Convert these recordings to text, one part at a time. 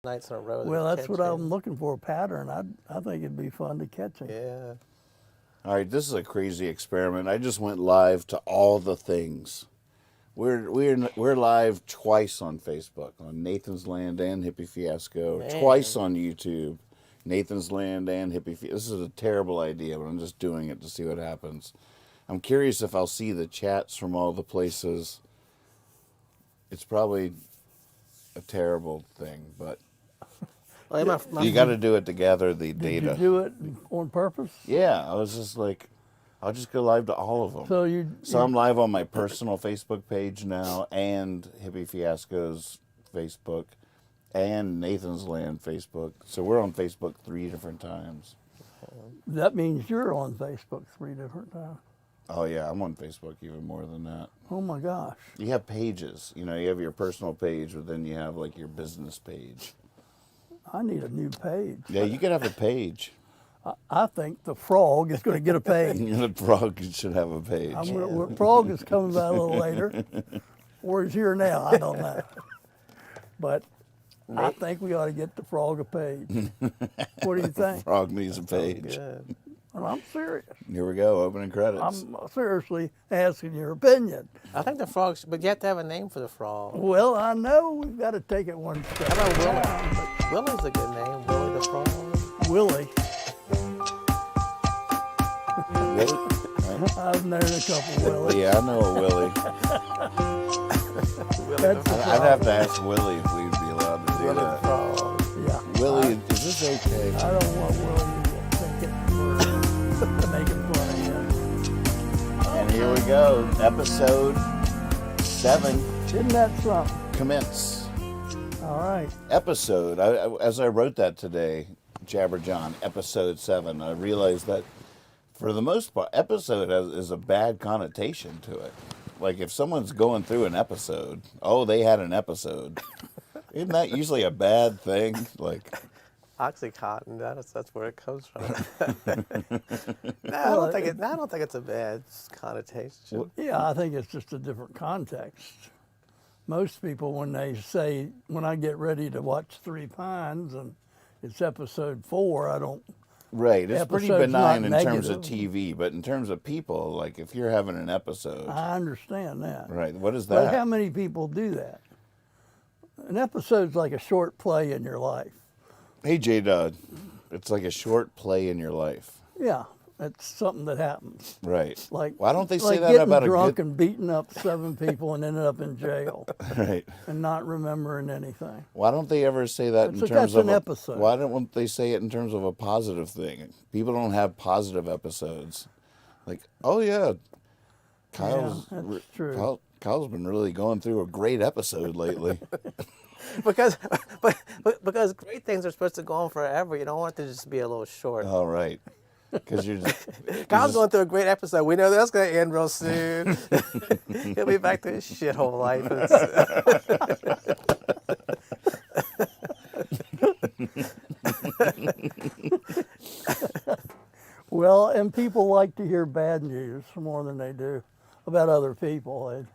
nights in a row. Well, that's what catch I'm him. looking for, a pattern. I think it'd be fun to catch him. Yeah. All right, this is a crazy experiment. I just went live to all the things. We're live twice on Facebook, on Nathan's Land and Hippie Fiasco. Man. Twice on YouTube, Nathan's Land and Hippie Fiasco. This is a terrible idea, but I'm just doing it to see what happens. I'm curious if I'll see the chats from all the places. It's probably a terrible thing, but Well, you got to do it to gather the data. Did you do it on purpose? Yeah, I was just like, I'll just go live to all of them. So I'm live on my personal Facebook page now, and Hippie Fiasco's Facebook, and Nathan's Land Facebook. So we're on Facebook 3 different times. that means you're on Facebook 3 different times. Oh yeah, I'm on Facebook even more than that. Oh my gosh. You have pages. You know, you have your personal page, but then you have like your business page. I need a new page. Yeah, you could have a page. I think the frog is going to get a page. The frog should have a page. Frog is coming by a little later. Or is here now, I don't know. But I think we ought to get the frog a page. What do you think? Frog needs a page. good. Well, I'm serious. Here we go, opening credits. I'm seriously asking your opinion. I think the frogs, but you have to have a name for the frog. Well, I know we've got to take it one step. How about at a Willie? Willie's a good name. Willie the frog. time. Willie. Willie? I've known a couple Willies. Yeah, I know a Willie. That's the I'd have to ask Willie if we'd be allowed to do Willie the that. frog. Yeah. Willie, is this okay? I don't want Willie to get thinking we're making fun of him. And here we go, episode 7, Isn't that something? commence. All right. Episode, as I wrote that today, Jabber John, episode 7, I realized that for the most part, episode is a bad connotation to it. Like if someone's going through an episode, oh, they had an episode. Isn't that usually a bad thing? Like, Oxycontin. That's where it comes from. I don't think it's a bad connotation. Yeah, I think it's just a different context. Most people, when I get ready to watch Three Pines and it's episode 4, I don't. right, it's pretty Episode's benign in not terms of negative. TV, but in terms of people, like if you're having an episode, I understand that. right, what is But that? how many people do that? An episode's like a short play in your life. Hey, J-Dod, it's like a short play in your life. Yeah, it's something that happens. Right. Like Why don't they say like that getting about drunk a and beating up 7 people and ending up in jail good... Right. and not remembering anything. Why don't they ever say that in That's terms of an episode. Why don't they say it in terms of a positive thing? People don't have positive episodes. Like, oh yeah, That's true. Kyle's been really going through a great episode lately. because great things are supposed to go on forever. You don't want it to just be a little short. All right. Because you're just... Kyle's going through a great episode. We know that's going to end real soon. He'll be back to his shithole life. Well, and people like to hear bad news more than they do about other people. They'd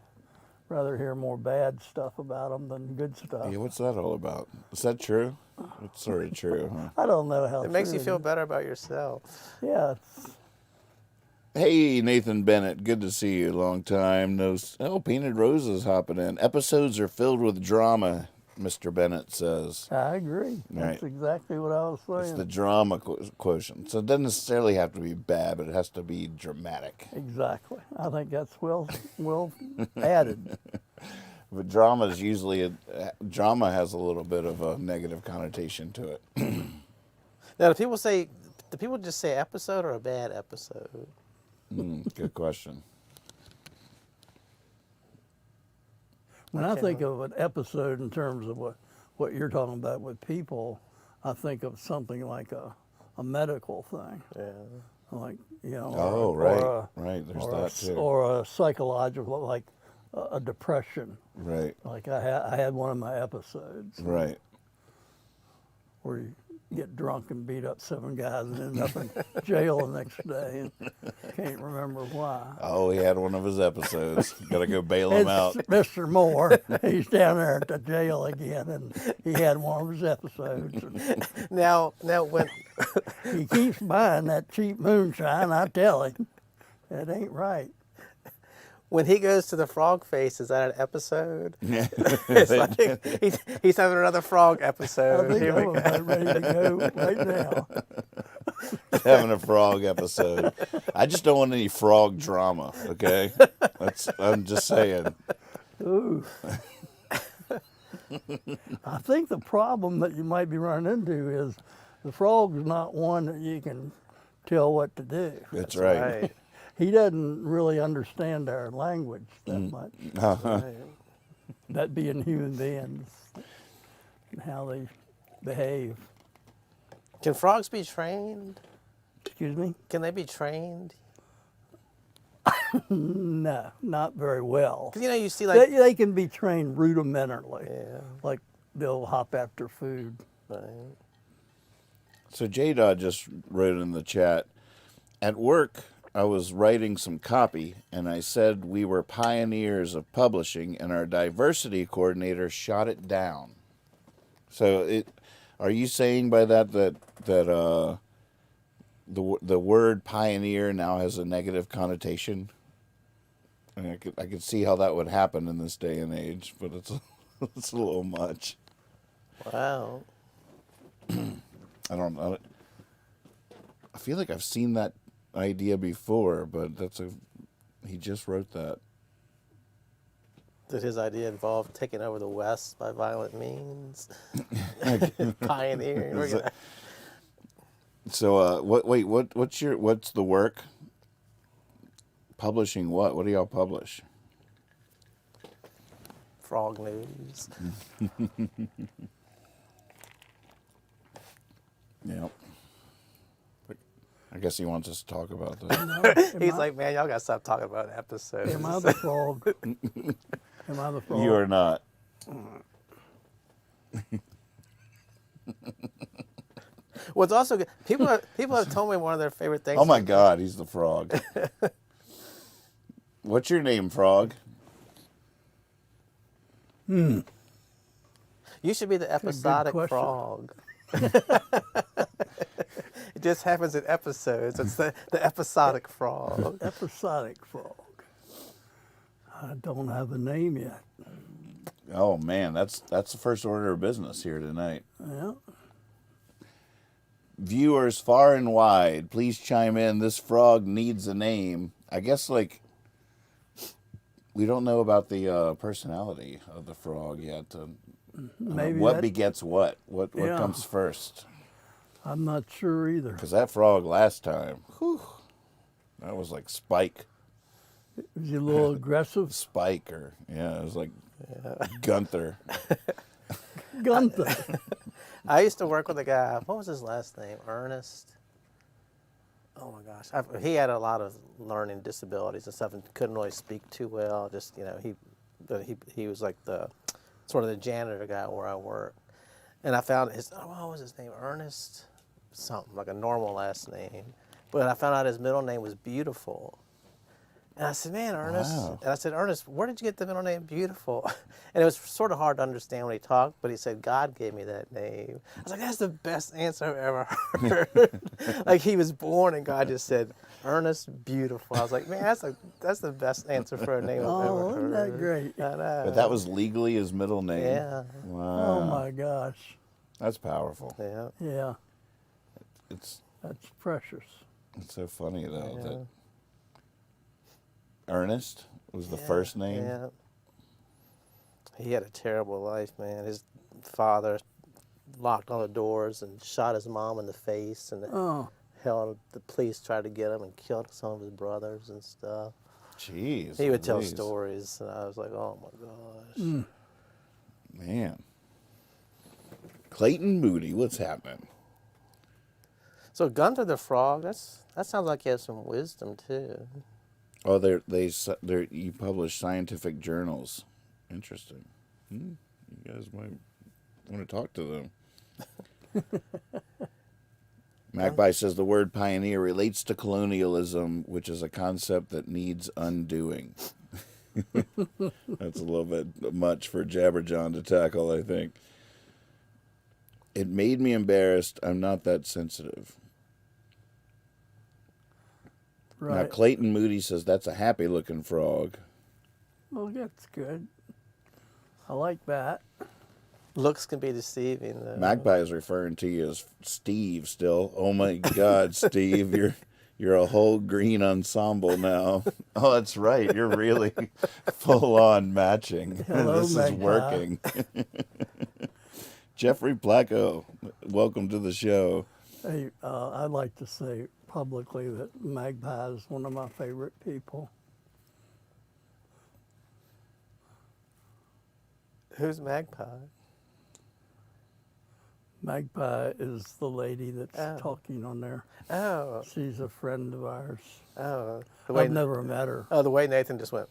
rather hear more bad stuff about them than good stuff. Yeah, what's that all about? Is that true? It's sort of true, huh? I don't know how It makes true you feel better about yourself. Yeah, Hey, Nathan Bennett, good to see you. Long time no... Oh, Painted Roses hopping in. Episodes are filled with drama, Mr. Bennett says. I agree. That's Right. exactly what I was It's saying. the drama quotient. So it doesn't necessarily have to be bad, but it has to be dramatic. Exactly. I think that's well added. But drama is usually... drama has a little bit of a negative connotation to it. Now, do people just say episode or a bad episode? Good question. When I think of an episode in terms of what you're talking about with people, I think of something like a medical thing. Yeah. Like, Oh, right. Right, there's that too. Or a psychological, like a depression. Right, Like I had one of my episodes right. where get drunk and beat up 7 guys and end up in jail the next day. And can't remember why. Oh, he had one of his episodes. Got to go bail him out. It's Mr. Moore. He's down there at the jail again, and he had one of his episodes. Now when He keeps buying that cheap moonshine. I tell him, it ain't right. when he goes to the frog face, is that an episode? It's like he's having another frog I episode. think Here we I'm go. about ready to go right now. Having a frog episode. I just don't want any frog drama, okay? I'm just saying. Ooh. I think the problem that you might be running into is the frog's not one that you can tell what to do. That's right. Right. He doesn't really understand our language that much. Right. That being human beings and how they behave. Can frogs be trained? Excuse me? Can they be trained? No, not very well. Because you see like They can be trained rudimentarily. yeah, Like they'll hop after food. right. So J-Dot just wrote in the chat, at work, I was writing some copy, and I said we were pioneers of publishing, and our diversity coordinator shot it down. So, are you saying by that the word pioneer now has a negative connotation? I mean, I could see how that would happen in this day and age, but it's a little much. Wow. I don't know. I feel like I've seen that idea before, but he just wrote that. Did his idea involve taking over the West by violent means? Pioneering. We're gonna- So what's the work? Publishing what? What do y'all publish? Frog news. Yeah. I guess he wants us to talk about that. He's like, man, y'all gotta stop talking about episodes. Am I the frog? Am I the frog? You are not. What's also good, people have told me one of their favorite things. Oh my God, he's the frog. What's your name, frog? You should be the episodic question. frog. It just happens in episodes. It's the episodic frog. Episodic frog. I don't have a name yet. Oh man, that's the first order of business here tonight. Yeah. Viewers far and wide, please chime in. This frog needs a name. I guess like we don't know about the personality of the frog yet. Maybe what that- begets what? What Yeah. comes first? I'm not sure either. Because that frog last time, whew, that was like Spike. Is he a little aggressive? Spike, or yeah, it was like Gunther. Gunther. I used to work with a guy. What was his last name? Ernest. Oh my gosh, he had a lot of learning disabilities and stuff, and couldn't really speak too well. Just he was like the sort of the janitor guy where I worked, and I found what was his name? Ernest, something like a normal last name, but I found out his middle name was Beautiful. And I said, man, Ernest. Wow. And I said, Ernest, where did you get the middle name Beautiful? And it was sort of hard to understand when he talked, but he said, God gave me that name. I was like, that's the best answer I've ever heard. Like he was born and God just said, Ernest Beautiful. I was like, man, that's the best answer for a name I've ever Oh, heard. isn't that great? I know. But that was legally his middle name. Yeah. Wow. Oh my gosh. That's powerful. Yeah. Yeah, It's that's precious. so funny though Yeah. that Ernest was the first name. Yeah. He had a terrible life, man. His father locked all the doors and shot his mom in the face, and Oh, the police tried to get him and killed some of his brothers and stuff. Jeez. He would tell Louise. stories, and I was like, oh my gosh. Man. Clayton Moody, what's happening? So Gunther the Frog, that sounds like he has some wisdom too. Oh, you publish scientific journals. Interesting. You guys might want to talk to them. Magpie says the word pioneer relates to colonialism, which is a concept that needs undoing. That's a little bit much for Jabberjohn to tackle, I think. It made me embarrassed. I'm not that sensitive. Now, Right. Clayton Moody says that's a happy-looking frog. Well, that's good. I like that. Looks can be deceiving, though. Magpie is referring to you as Steve still. Oh, my God, Steve, you're a whole green ensemble now. Oh, that's right. You're really full-on matching. Hello, This is Magpie. working. Jeffrey Placco, welcome to the show. Hey, I'd like to say publicly that Magpie is one of my favorite people. Who's Magpie? Magpie is the lady that's Oh. talking on there. Oh, She's a friend of ours. oh. I've never met her. Oh, the way Nathan just went.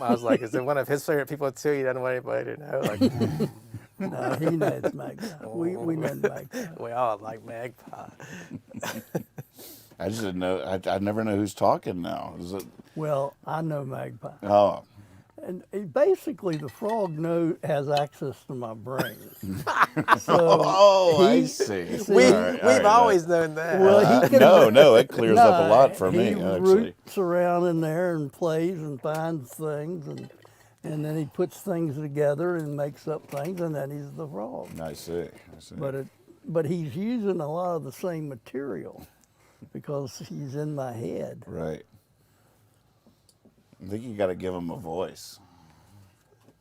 I was like, is it one of his favorite people too? You don't want anybody to know. Like, No, he knows Magpie. We know Magpie. we all like Magpie. I just didn't know. I never know who's talking now. Is it? Well, I know Magpie. Oh, And basically, the frog has access to my brain. So I he- see. We've always known that. Well, he can, No, it clears up a lot for me, He actually. roots around in there and plays and finds things, and then he puts things together and makes up things, and then he's the frog. I see. But he's using a lot of the same material because he's in my head. Right. I think you got to give him a voice.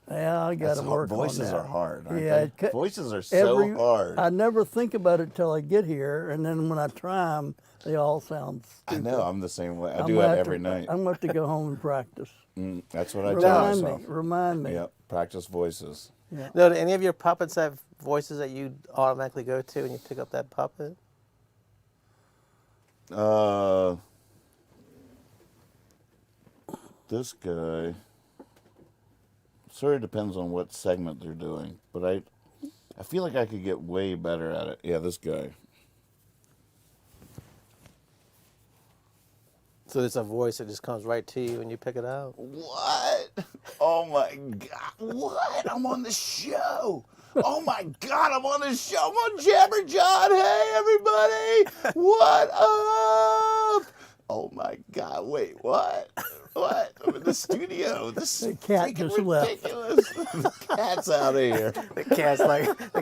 Yeah, I got to That's work Voices on that. are hard, aren't Yeah, they? Voices are so hard. I never think about it till I get here, and then when I try them, they all sound I stupid. know. I'm the same way. I I'm do gonna that have every to- night. I'm going to have to go home and practice. That's what I tell Remind myself. me. Remind me. Yep. Practice voices. Yeah. No, do any of your puppets have voices that you automatically go to when you pick up that puppet? This guy. Sort of depends on what segment they're doing, but I feel like I could get way better at it. Yeah, this guy. So there's a voice that just comes right to you when you pick it out. What? Oh my God! What? I'm on the show. Oh my God! I'm on the show. I'm on Jabberjohn. Hey everybody! What up? Oh my God! Wait, what? What? I'm in the studio. This is The cat freaking just left. ridiculous. The cat's out of here. The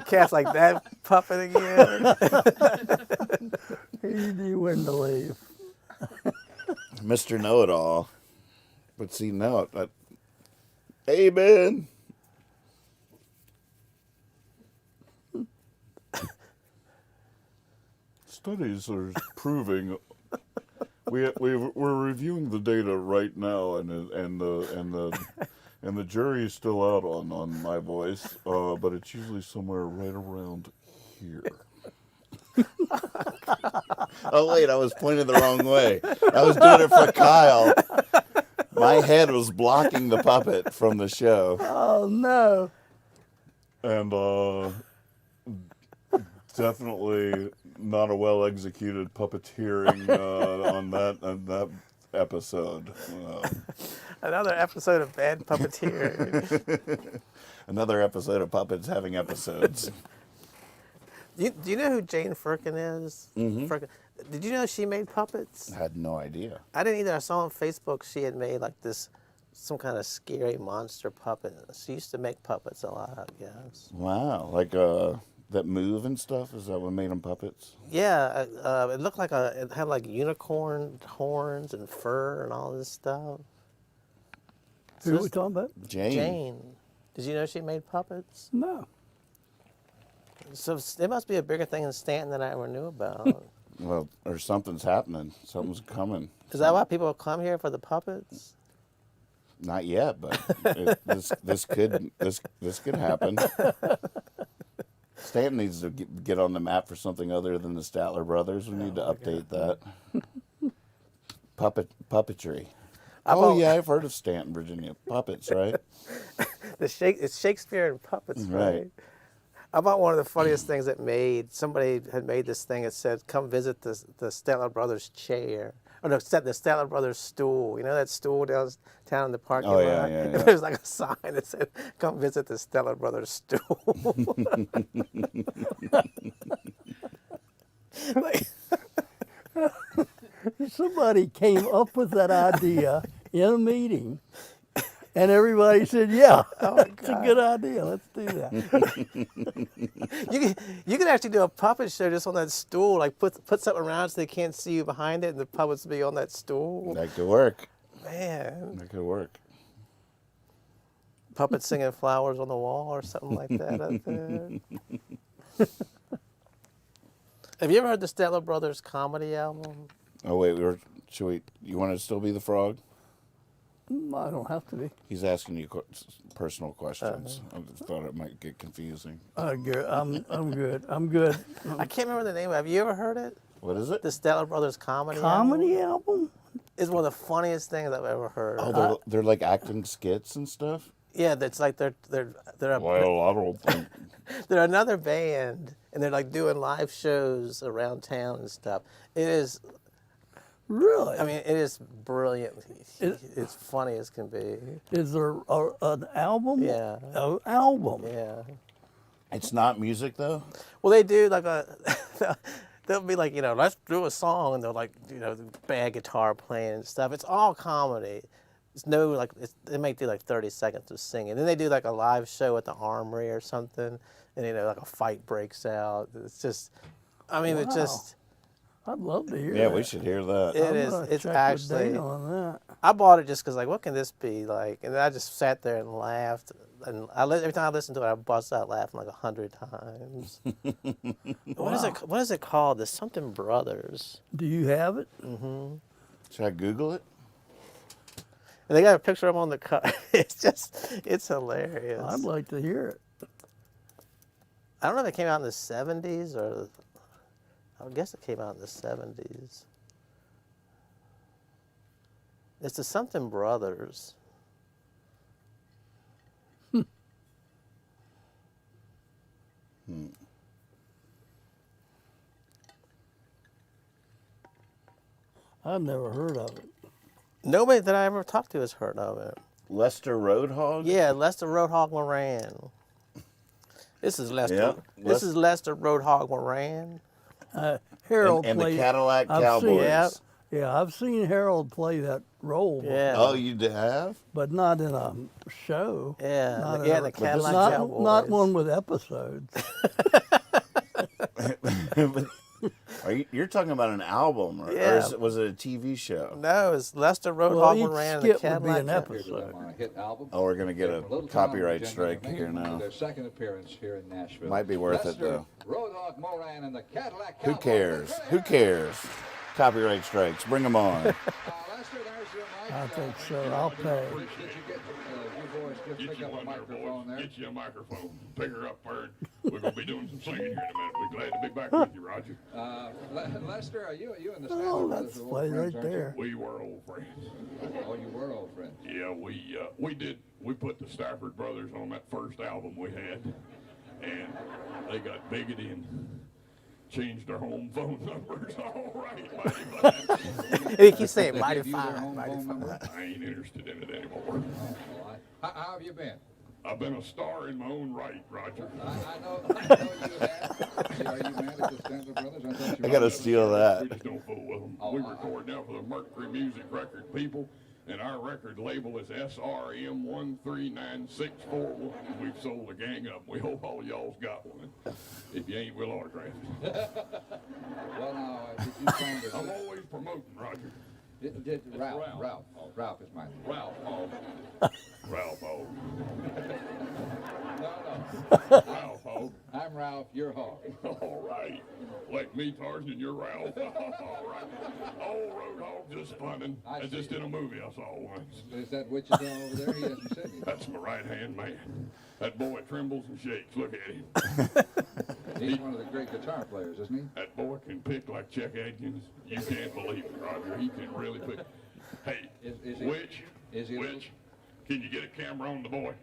cat's like that puppet again. He knew when to leave. Mr. Know-It-All. But see, now, hey, Ben. Studies are proving. We're reviewing the data right now, and the jury is still out on my voice, but it's usually somewhere right around here. Oh wait, I was pointing the wrong way. I was doing it for Kyle. My head was blocking the puppet from the show. Oh, no. And definitely not a well executed puppeteering on that episode. Another episode of Bad Puppeteer. Another episode of puppets having episodes. Do you know who Jane Firkin is? Firkin. Did you know she made puppets? I had no idea. I didn't either. I saw on Facebook she had made like some kind of scary monster puppet. She used to make puppets a lot, I guess. Wow, like that move and stuff. Is that what made them puppets? Yeah, it looked like it had like unicorn horns and fur and all this stuff. Who are we talking about? Jane. Did you know she made puppets? No. So it must be a bigger thing in Stanton than I ever knew about. Well, or something's happening. Something's coming. Is that why people come here for the puppets? Not yet, but this could happen. Stanton needs to get on the map for something other than the Statler Brothers. We need to update that. Puppetry. Yeah, I've heard of Stanton, Virginia. Puppets, right? It's Shakespeare and puppets, right? I bought one of the funniest things that made. Somebody had made this thing that said, "Come visit the Statler Brothers chair." Or no, the Statler Brothers stool. You know that stool downtown in the parking Oh, lot? yeah, yeah, yeah. There's like a sign that said, "Come visit the Statler Brothers stool." Like, Somebody came up with that idea in a meeting, and everybody said, "Yeah, that's a good idea. Let's do that." you can actually do a puppet show just on that stool. Like put something around so they can't see you behind it, and the puppets will be on that stool. That could work. Man, That could work. puppets singing "Flowers on the Wall" or something like that up there. Have you ever heard the Statler Brothers comedy album? Oh wait, should we? You want to still be the frog? I don't have to be. He's asking you personal questions. I just thought it might get confusing. I'm good. I'm good. I'm good. I can't remember the name. Have you ever heard it? What is it? The Statler Brothers comedy album? Comedy album? Is one of the funniest things I've ever heard. Oh, they're like acting skits and stuff. Yeah, that's like they're Well, I don't think. they're another band, and they're like doing live shows around town and stuff. It is, Really? I mean, it is brilliant. It's funny as can be. Is there an album? Yeah. An album. Yeah. It's not music though. Well, they do like they'll be like, let's do a song, and they'll like, bad guitar playing and stuff. It's all comedy. It's no like they might do like 30 seconds of singing. Then they do like a live show at the Armory or something, and like a fight breaks out. It's just, I mean, it's Wow. just. I'd love to hear Yeah, that. we should hear that. It I'm is. gonna It's check with actually. Dana on that. I bought it just because, like, what can this be like? And then I just sat there and laughed. And every time I listened to it, I bust out laughing like 100 times. What is it called? The something Brothers. Do you have it? Should I Google it? And they got a picture of them on the cover. It's hilarious. I'd like to hear it. I don't know if it came out in the 70s or. I guess it came out in the 70s. It's the something Brothers. I've never heard of it. Nobody that I ever talked to has heard of it. Lester Roadhog. Yeah, Lester Roadhog Moran. This is Lester. Yeah, This is Lester Roadhog Moran. Harold And the played. Cadillac I've Cowboys. Seen, Yep. Yeah, I've seen Harold play that role, Yeah. Oh, you have? but not in a show. Yeah, Not yeah, in the a- Cadillac not, Cowboys. Not one with episodes. You're talking about an album, right? Yeah. Or was it a TV show? No, it's Lester Well, Roadhog each Moran and the skit would be Cadillac an Cowboys. episode. On a hit album. Oh, we're gonna get a Little town copyright Virginia strike making here now. Their second appearance here in Nashville. Might be worth it, Lester though. Roadhog Moran and the Cadillac Who Cowboys. cares? Who cares? Copyright strikes. Bring them on. Lester, there's your mic. I think so. I'll pay. Did you get you boys just pick up a microphone there? Get you a microphone. Pick her up, Bird. We're going to be doing some singing here in a minute. We're glad to be back with you, Roger. Lester, are you and the Oh, Statler that's brothers are old played friends, right aren't you? there. We were old friends. Oh, you were old friends. Yeah, we put the Stafford brothers on that first album we had. And they got bigoted and changed their home phone numbers. All right, mighty fine. He keeps saying They mighty give you their fine, home mighty phone fine. number? I ain't interested in it anymore. Oh, how have you been? I've been a star in my own right, Roger. I know you have. Are you mad at the Statler brothers? I thought you I were. gotta steal We that. just don't fool with them. Oh, We I- record now for the Mercury Music Record people, and our record label is SRM139641. We've sold a gang of them. We hope all y'all's got one. If you ain't, we'll autograph it. Well, now, did you find I'm it? always promoting, Roger. Did Ralph? Oh, Ralph is mine. Ralph Hogg. Ralph Hogg. No, Ralph Hogg. I'm Ralph. You're Hogg. All right. Like me, Tarzan, and you're Ralph. All right. Old Road Hogg just funnin'. I That's just see. in a movie I saw once. Is that Wichita over there? He hasn't said anything. That's my right-hand man. That boy trembles and shakes. Look at him. He's one of the great guitar players, isn't he? That boy can pick like Chuck Adkins. You can't believe it, Roger. He can really pick. Hey, Is he- Witch, is he- Witch, can you get a camera on the boy?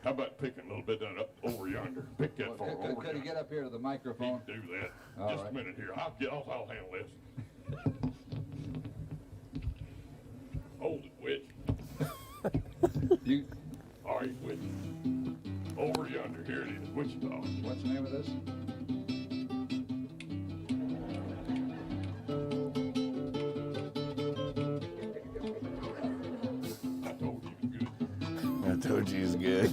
How about picking a little bit of that up over yonder? Pick that far over Could he yonder. get up here to the He microphone? can do that. All Just right. a minute here. I'll handle this. Hold it, Witch. You, All right, Witch. Over yonder. Here it is. Wichita. what's the name of this? I told you it was good. I told you he's good.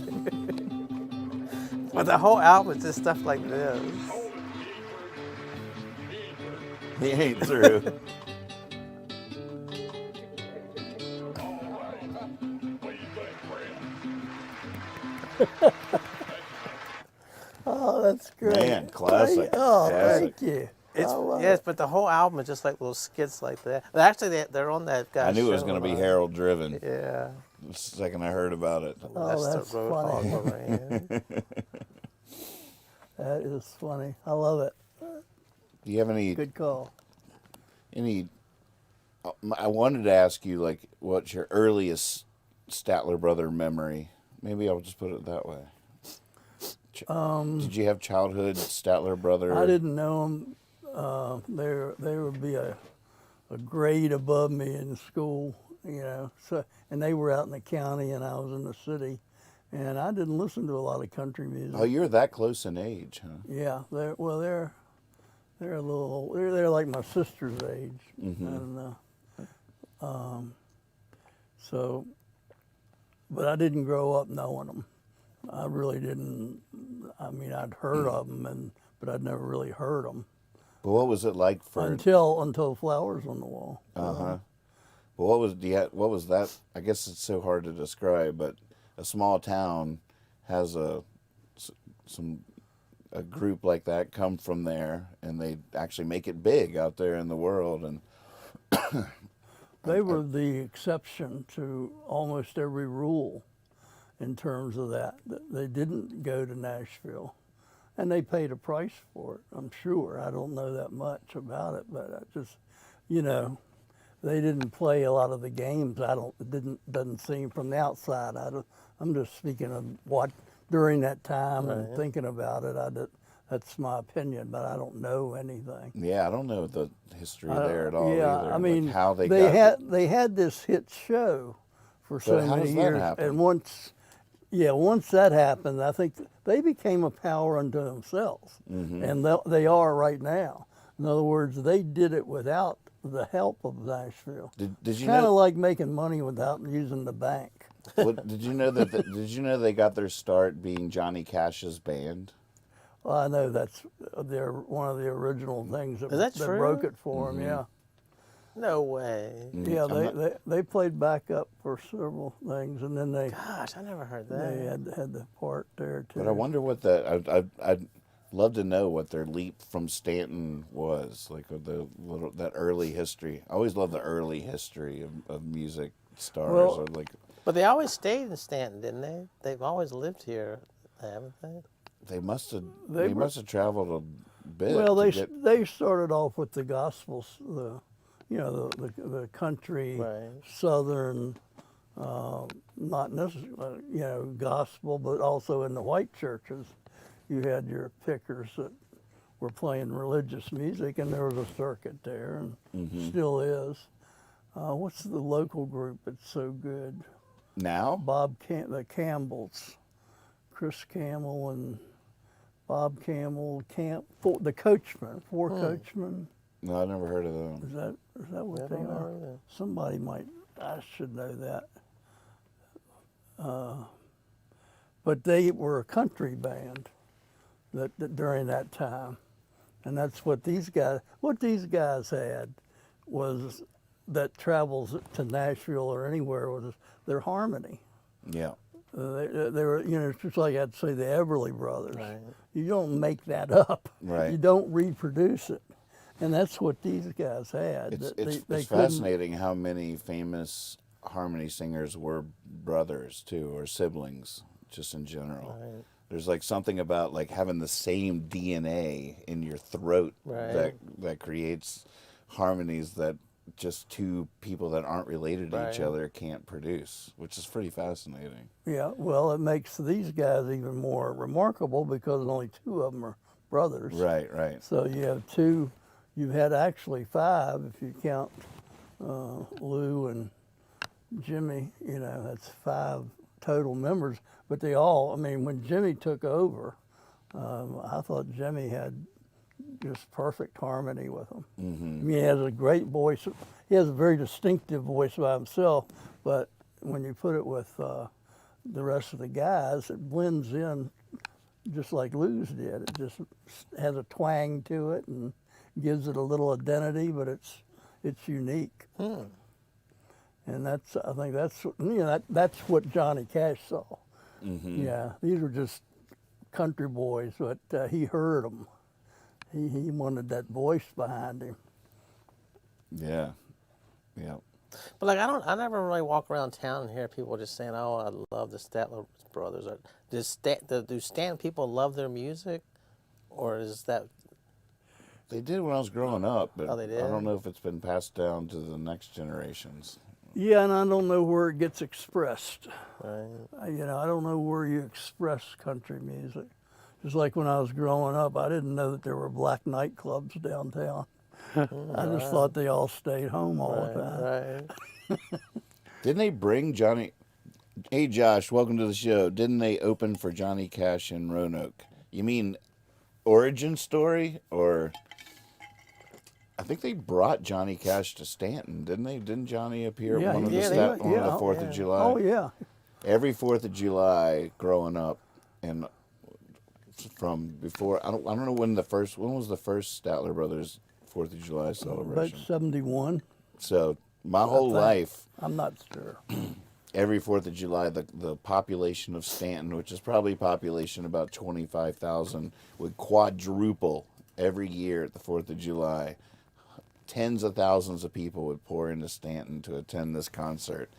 But the whole album is just stuff like this. Hold it. He ain't through. He ain't through. He ain't through. All right. What do you think, Brad? Oh, that's great. Man, classic. Oh, Classic. thank you. It's, I love yes, it. but the whole album is just like little skits like that. But actually, they're on that guy's I knew it was show going to a be lot. Harold driven. Yeah. The second I heard about it. Oh, that's the Roadhog funny. Moran. That is funny. I love it. Do you have any Good call. I wanted to ask you, like, what's your earliest Statler brother memory? Maybe I'll just put it that way. Did you have childhood Statler brother? I didn't know them. They would be a grade above me in school, you know. So, and they were out in the county, and I was in the city, and I didn't listen to a lot of country music. Oh, you're that close in age, huh? Yeah, they're a little. They're like my sister's age, and so, but I didn't grow up knowing them. I really didn't. I mean, I'd heard of them, but I'd never really heard them But what was it like for? until Flowers on the Wall. Well, what was that? I guess it's so hard to describe, but a small town has a group like that come from there, and they actually make it big out there in the world. And They were the exception to almost every rule in terms of that. They didn't go to Nashville, and they paid a price for it, I'm sure. I don't know that much about it, but I just, you know, they didn't play a lot of the games. Doesn't seem from the outside. I'm just speaking of what during that time and thinking about it. That's my opinion, but I don't know anything. yeah, I don't know the history there at all. Yeah, either. I mean, like how they got they had this hit show for so But how many does that years, happen? and once that happened, I think they became a power unto themselves, Mm-hmm. and they are right now. In other words, they did it without the help of Nashville. Did you Kind of know? like making money without using the bank. Did you know that? Did you know they got their start being Johnny Cash's band? Well, I know that's one of the original things that, Is that true? broke it for Mm-hmm. them. Yeah. No way. Yeah, they played backup for several things, and then they Gosh, I never heard that. had the part there too. But I wonder what I'd love to know what their leap from Stanton was, like that early history. I always love the early history of music stars. Well- or like But they always stayed in Stanton, didn't they? They've always lived here, haven't they? they must have They were- must have traveled a bit. Well, to they get- they started off with the gospels, the country, Right. southern, not necessarily gospel, but also in the white churches, you had your pickers that were playing religious music, and there was a circuit there, and still is. What's the local group that's so good? now. The Campbells, Chris Campbell and Bob Campbell, the Coachmen, Coachmen. No, I never heard of them. Is that what Yeah, they I don't are? know either. Somebody might. I should know that. But they were a country band that during that time, and that's what these guys. What these guys had was that travels to Nashville or anywhere was their harmony. Yeah. They were, it's just like I'd say the Everly Brothers. Right. You don't make that up. Right. You don't reproduce it. And that's what these guys had. It's They couldn't- fascinating how many famous harmony singers were brothers too, or siblings, just in general. Right. There's like something about like having the same DNA in your throat Right. that creates harmonies that just two people that aren't related to each Right. other can't produce, which is pretty fascinating. Yeah, well, it makes these guys even more remarkable because only two of them are brothers. Right, right. So you have two, you've had actually five if you count Lou and Jimmy, you know, that's five total members. But they all, I mean, when Jimmy took over, I thought Jimmy had just perfect harmony with them. Mm-hmm. I mean, he has a great voice. He has a very distinctive voice by himself, but when you put it with the rest of the guys, it blends in just like Lou's did. It just has a twang to it and gives it a little identity, but it's unique. And that's, I think that's, you know, that's what Johnny Cash saw. Mm-hmm. Yeah, these were just country boys, but he heard them. He wanted that voice behind him. Yeah, yeah. But like I never really walk around town and hear people just saying, "Oh, I love the Statler brothers." Or do Stanton people love their music, or is that? They did when I was growing up, but Oh, they did? I don't know if it's been passed down to the next generations. Yeah, and I don't know where it gets expressed. Right. You know, I don't know where you express country music. Just like when I was growing up, I didn't know that there were black nightclubs downtown. I just thought they all stayed home all the time. Right. Didn't they bring Johnny? Hey, Josh, welcome to the show. Didn't they open for Johnny Cash in Roanoke? You mean origin story, or I think they brought Johnny Cash to Stanton, didn't they? Didn't Johnny appear Yeah, one of he the did. on the Yeah. 4th Yeah. of July? Oh yeah, Every 4th of July growing up, and from before I don't know when was the first Statler Brothers 4th of July about celebration. 71. So my whole think. life, I'm not sure. every 4th of July, the population of Stanton, which is probably population about 25,000, would quadruple every year at the 4th of July. Tens of thousands of people would pour into Stanton to attend this concert.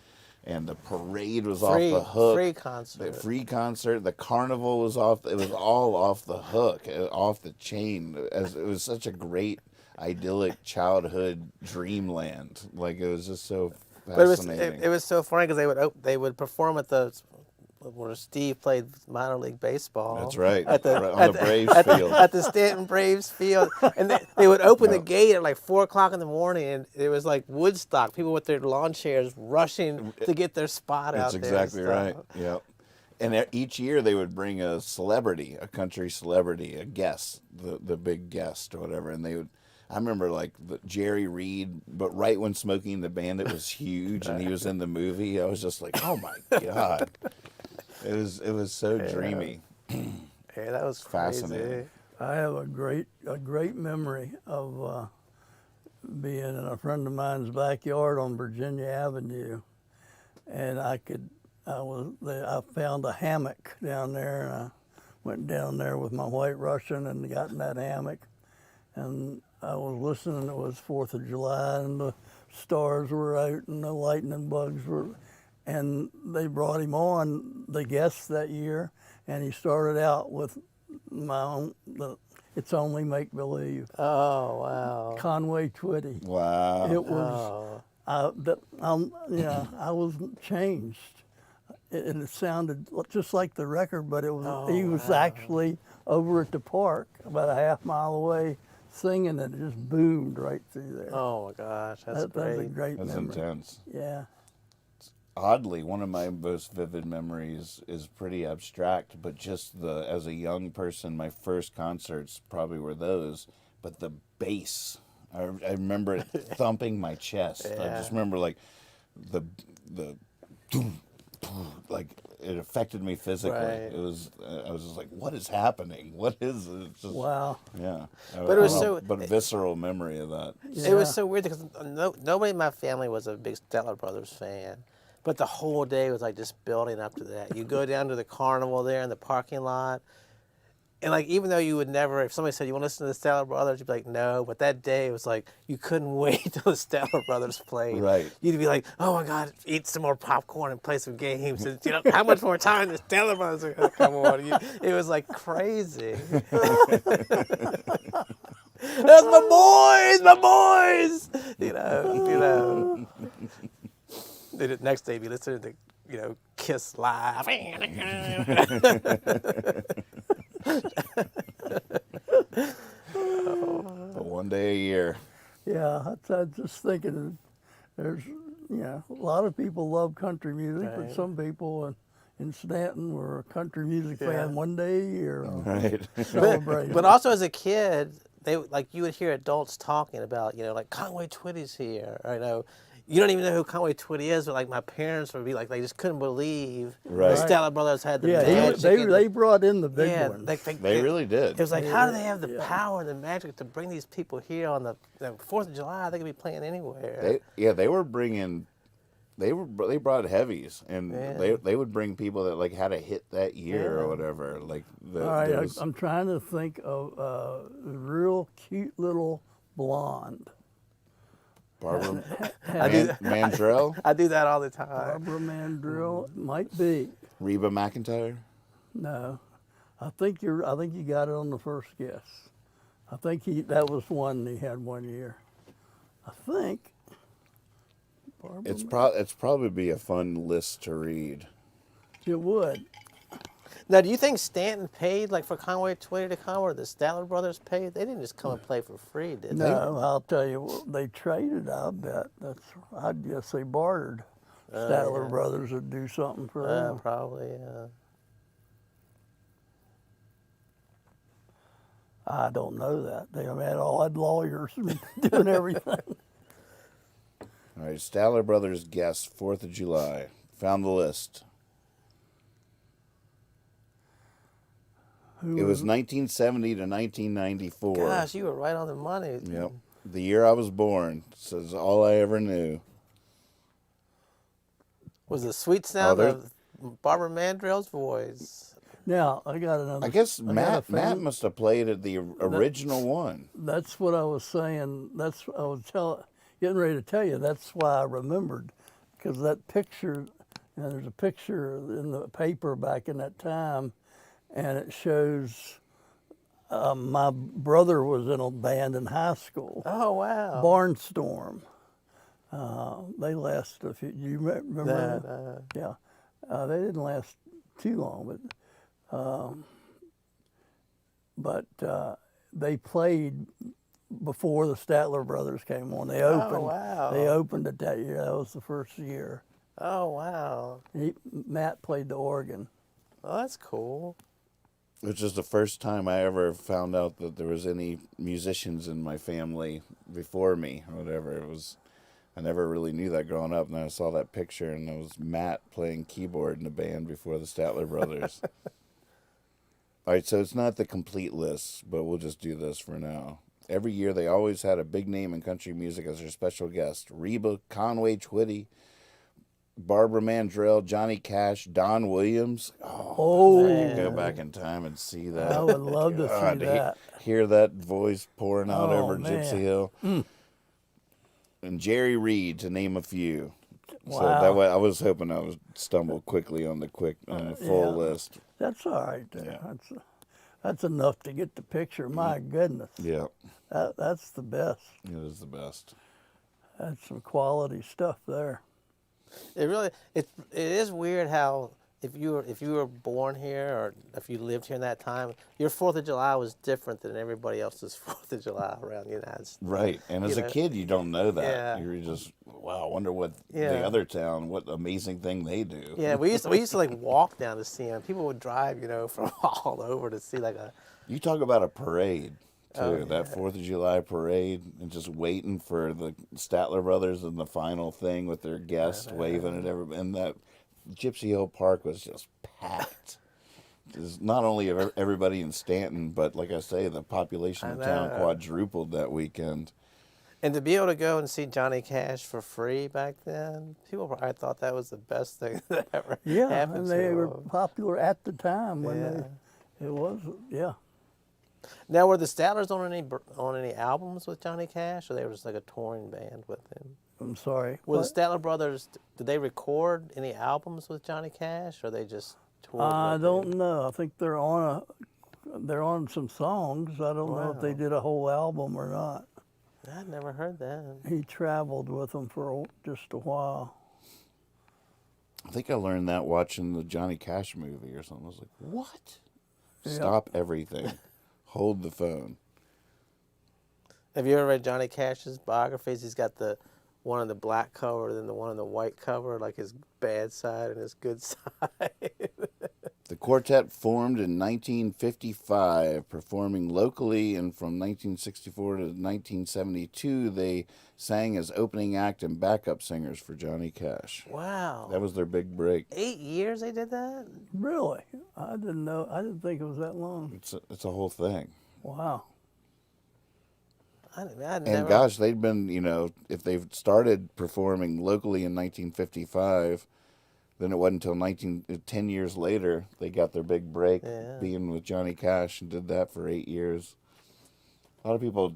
And the parade was off the hook. Free concert. The free concert. The carnival was off. It was all off the hook, off the chain. As it was such a great, idyllic childhood dreamland. Like it was just so But fascinating. it was so funny because they would perform at the where Steve played minor league baseball. That's right. At the, Right on at the Braves field. At the Stanton Braves field, and they would open the gate at like 4:00 in the morning, and it was like Woodstock. People with their lawn chairs rushing to get their spot out That's there. exactly and right. stuff. Yep. And each year they would bring a celebrity, a country celebrity, a guest, the big guest or whatever. And they would, I remember like Jerry Reed, but right when Smokey and the Bandit was huge and he was in the movie, I was just like, oh my God. It was so dreamy. Yeah, that was Fascinating. crazy. I have a great memory of being in a friend of mine's backyard on Virginia Avenue, and I found a hammock down there, and I went down there with my White Russian and got in that hammock, and I was listening. It was 4th of July, and the stars were out, and the lightning bugs were, and they brought him on, the guest that year, and he started out with It's Only Make Believe, Oh wow. Conway Twitty. Wow. It was, I was changed. And it sounded just like the record, but it was he was actually over at the park about a half mile away singing, and it just boomed right through there. Oh my gosh, that's That's a great. great That's memory. intense. Yeah. Oddly, one of my most vivid memories is pretty abstract, but just as a young person, my first concerts probably were those. But the bass, I remember it thumping my chest. I just remember like the like it affected me physically. Right. It was I was just like, what is happening? What is it? It's just, Wow. yeah. But it was but visceral memory of that. It was so weird because nobody in my family was a big Statler Brothers fan. But the whole day was like just building up to that. You go down to the carnival there in the parking lot. And like, even though you would never, if somebody said, you want to listen to the Statler Brothers, you'd be like, no. But that day it was like, you couldn't wait till the Statler Brothers played. Right. You'd be like, oh my God, eat some more popcorn and play some games. And, how much more time the Statler Brothers are going to come on? It was like crazy. That's my boys. You know. The next day, be listening to, Kiss live. But one day a year. Yeah, I'm just thinking there's, a lot of people love country music, but Right. some people in Stanton were a country music Yeah. fan one day a year. Right. Celebrating. But also as a kid, you would hear adults talking about, like Conway Twitty's here. Or, you don't even know who Conway Twitty is, but like my parents would be like, they just couldn't believe Right. the Statler Brothers had the yeah, magic. they brought in the big yeah, ones. They really did. It was like, how do they have the Yeah. power and the magic to bring these people here on the 4th of July? They could be playing anywhere. They were bringing. They brought heavies, and Yeah. they would bring people that like had a hit that year or Yeah. whatever. Like All right, there was- I'm trying to think of a real cute little blonde. Barbara I do- Mandrell, I do that all the time. Barbara Mandrell might be. Reba McEntire. No, I think you got it on the first guess. I think that was one he had one year. I think. Barbara It's probably be a fun list to read. It would. Now, do you think Stanton paid like for Conway Twitty to come, or the Statler Brothers paid? They didn't just come and play for free, did they? No, I'll tell you, they traded. I bet I'd guess they bartered. Statler yeah. Brothers would do something for them. Probably. Yeah. I don't know that. They had lawyers doing everything. All right, Statler Brothers guest 4th of July. Found the list. It was 1970 to 1994. Gosh, you were right on the money. Yep. The year I was born. Says all I ever knew. Was the sweet sound there- of Barbara Mandrell's voice. Now I got another. I guess I got a Matt fan- must have played at the original one. That's what I was saying. I was getting ready to tell you. That's why I remembered, because that picture. There's a picture in the paper back in that time, and it shows my brother was in a band in high school, Oh wow. Barnstorm. They lasted a few. Do you remember That, that? Yeah, they didn't last too long, but they played before the Statler Brothers came on. They opened. wow. They opened it that year. That was the first year. Oh wow. Matt played the organ. Oh, that's cool. Which is the first time I ever found out that there was any musicians in my family before me or whatever. I never really knew that growing up, and then I saw that picture, and it was Matt playing keyboard in the band before the Statler Brothers. All right, so it's not the complete list, but we'll just do this for now. Every year, they always had a big name in country music as their special guest. Reba, Conway Twitty, Barbara Mandrell, Johnny Cash, Don Williams. Oh, You go back in time and see that. I would love to God, see that. Hear that voice pouring out Oh, over man. Gypsy Hill. And Jerry Reed, to name a few. So Wow. that way, I was hoping I would stumble quickly on the full yeah. list. That's all right. There. Yeah. That's enough to get the picture. My goodness, Yeah, that's the best. it is the best. That's some quality stuff there. It is weird how if you were born here or if you lived here in that time, your 4th of July was different than everybody else's 4th of July around the United States. Right, and as You a know? kid, you don't know that. Yeah. You're just, wow, I wonder what the Yeah. other town, what amazing thing they do. Yeah, we used to like walk down to see them. People would drive, from all over to see like a. You talk about a parade, too. Oh, That 4th of July parade, and just waiting for the Statler Brothers and the final thing with their guests waving at everybody. And that Gypsy Hill Park was just packed. Just not only of everybody in Stanton, but like I say, the population of town know. quadrupled that weekend. And to be able to go and see Johnny Cash for free back then, people probably thought that was the best thing that ever Yeah, happened and to they were 'em. popular at the time when Yeah. it was. Yeah. Now, were the Statlers on any albums with Johnny Cash, or they were just like a touring band with him? I'm sorry. Were What? the Statler Brothers? Did they record any albums with Johnny Cash, or they just toured? I with don't him? know. I think they're on they're on some songs. I don't know if they Wow. did a whole album or not. I'd never heard that. He traveled with them for just a while. I think I learned that watching the Johnny Cash movie or something. I was like, what? Yeah. Stop everything. Hold the phone. Have you ever read Johnny Cash's biographies? He's got the one on the black cover, then the one on the white cover, like his bad side and his good side. The quartet formed in 1955, performing locally, and from 1964 to 1972, they sang as opening act and backup singers for Johnny Cash. Wow. That was their big break. 8 years they did that? Really? I didn't know. I didn't think it was that long. It's a whole thing. Wow. I'd And never. gosh, they'd been, if they've started performing locally in 1955, then it wasn't until 10 years later they got their big break Yeah. being with Johnny Cash and did that for 8 years. A lot of people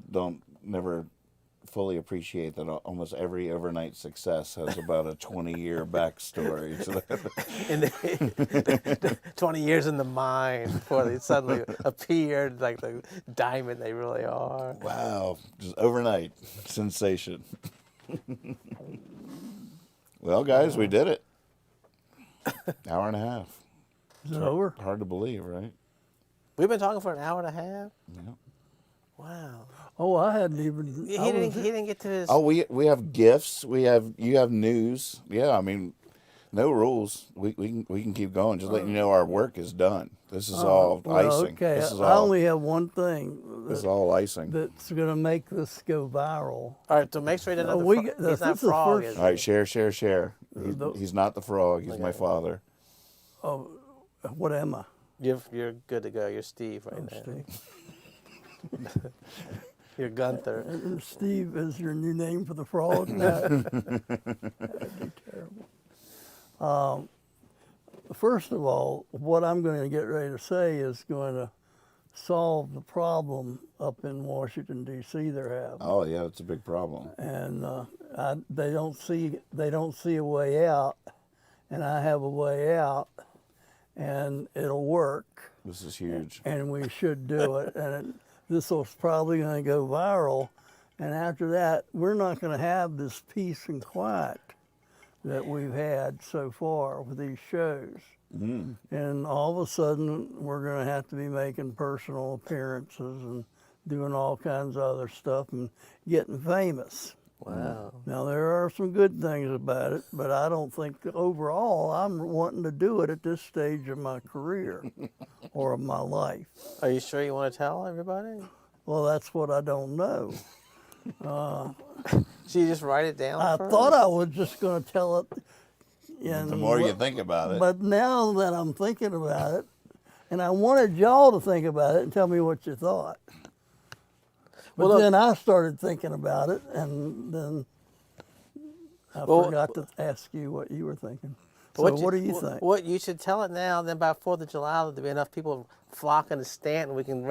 never fully appreciate that almost every overnight success has about a 20-year backstory. So In the 20 years in the mine before they suddenly appeared like the diamond they really are. wow, just overnight sensation. Well, guys, we did it. Hour and a half. Is it over? Hard to believe, right? We've been talking for an hour and a half. Yeah. Wow. Oh, I hadn't even. He I was- didn't get to his. Oh, we have gifts. You have news. Yeah, I mean, no rules. We can keep going. Just letting you know our work is done. This is all well, icing. Okay, This is I all only have one thing this is all icing. that's going to make this go viral. All right, so make sure he doesn't. we He's get- not this is the frog. first- Is All right, share. He's not the frog. He's my Okay. father. Oh, what am I? You're good to go. You're Steve right now. Steve. You're Gunther. And Steve is your new name for the frog? That'd be terrible. First of all, what I'm going to get ready to say is going to solve the problem up in Washington D.C. they're having, Oh yeah, it's a big problem. and they don't see a way out, and I have a way out, and it'll work. This is huge. And we should do it. And this is probably going to go viral. And after that, we're not going to have this peace and quiet that we've had so far with these shows. And all of a sudden, we're going to have to be making personal appearances and doing all kinds of other stuff and getting famous. Wow. Now, there are some good things about it, but I don't think that overall I'm wanting to do it at this stage of my career or of my life. Are you sure you want to tell everybody? Well, that's what I don't know. So you just write it down I first? thought I was just going to tell it. And The more you think about it, But now that I'm thinking about it, and I wanted y'all to think about it and tell me what you thought. But Well, look- then I started thinking about it, and then I Well, forgot to ask you what you were thinking. So What what do you think? What you should tell it now. Then by 4th of July, there'll be enough people flocking to Stanton. We can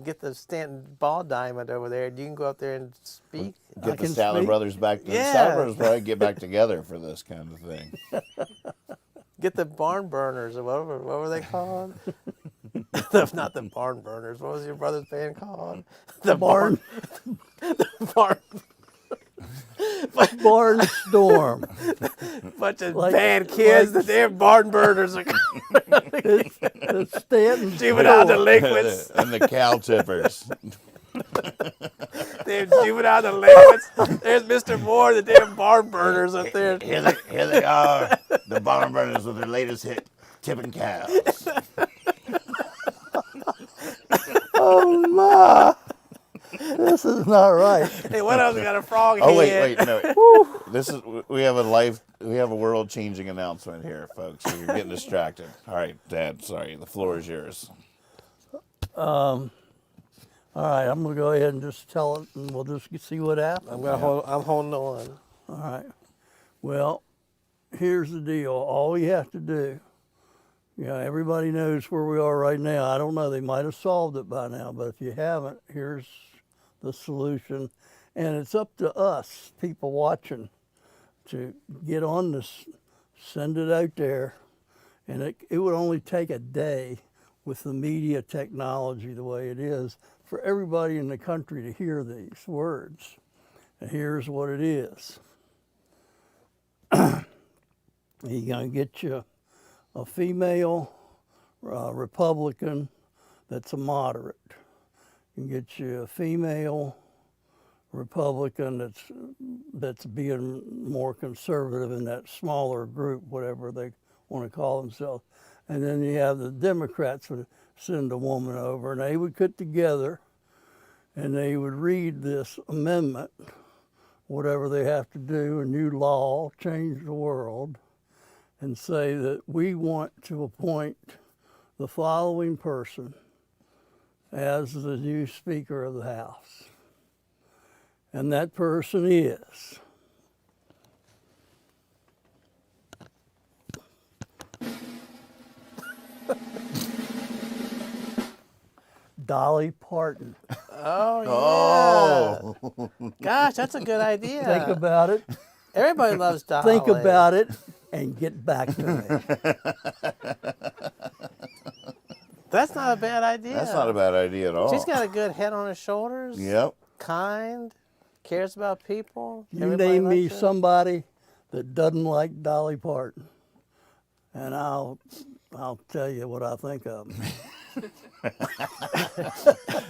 get the Stanton ball diamond over there. You can go up there and speak. I get the can Statler speak. brothers back. The Yeah. Statler brothers probably get back together for this kind of thing. Get the barn burners or whatever. What were they called? Not the barn burners. What was your brother's band called? The Barn barn. Barnstorm. Bunch of Like- bad kids. The damn barn burners are It's Stanton juvenile Storm. delinquents. And the cow tippers. Damn juvenile delinquents. There's Mr. Moore, the damn barn burners up there. Here they are, the barn burners with their latest hit, tipping cows. Oh my! This is not right. Hey, what else got a frog Oh head? wait, no. This is we have a world-changing announcement here, folks. So you're getting distracted. All right, Dad. Sorry, the floor is yours. All right, I'm gonna go ahead and just tell it, and we'll just see what happens. I'm holding on. All right. Well, here's the deal. All you have to do, everybody knows where we are right now. I don't know, they might have solved it by now, but if you haven't, here's the solution. And it's up to us, people watching, to get on this, send it out there. And it would only take a day. with the media technology the way it is, for everybody in the country to hear these words. And here's what it is. You're going to get you a female Republican that's a moderate. You can get you a female Republican that's being more conservative in that smaller group, whatever they want to call themselves. And then you have the Democrats would send a woman over, and they would get together and they would read this amendment, whatever they have to do, a new law, change the world, and say that we want to appoint the following person as the new Speaker of the House. And that person is Dolly Parton. Oh, yeah. Gosh, that's a good idea. Think about it. Everybody loves Dolly. Think about it and get back to me. That's not a bad idea. That's not a bad idea at all. She's got a good head on her shoulders. Yep. Kind, cares about people. You Everybody name me likes her. somebody that doesn't like Dolly Parton, and I'll tell you what I think of them.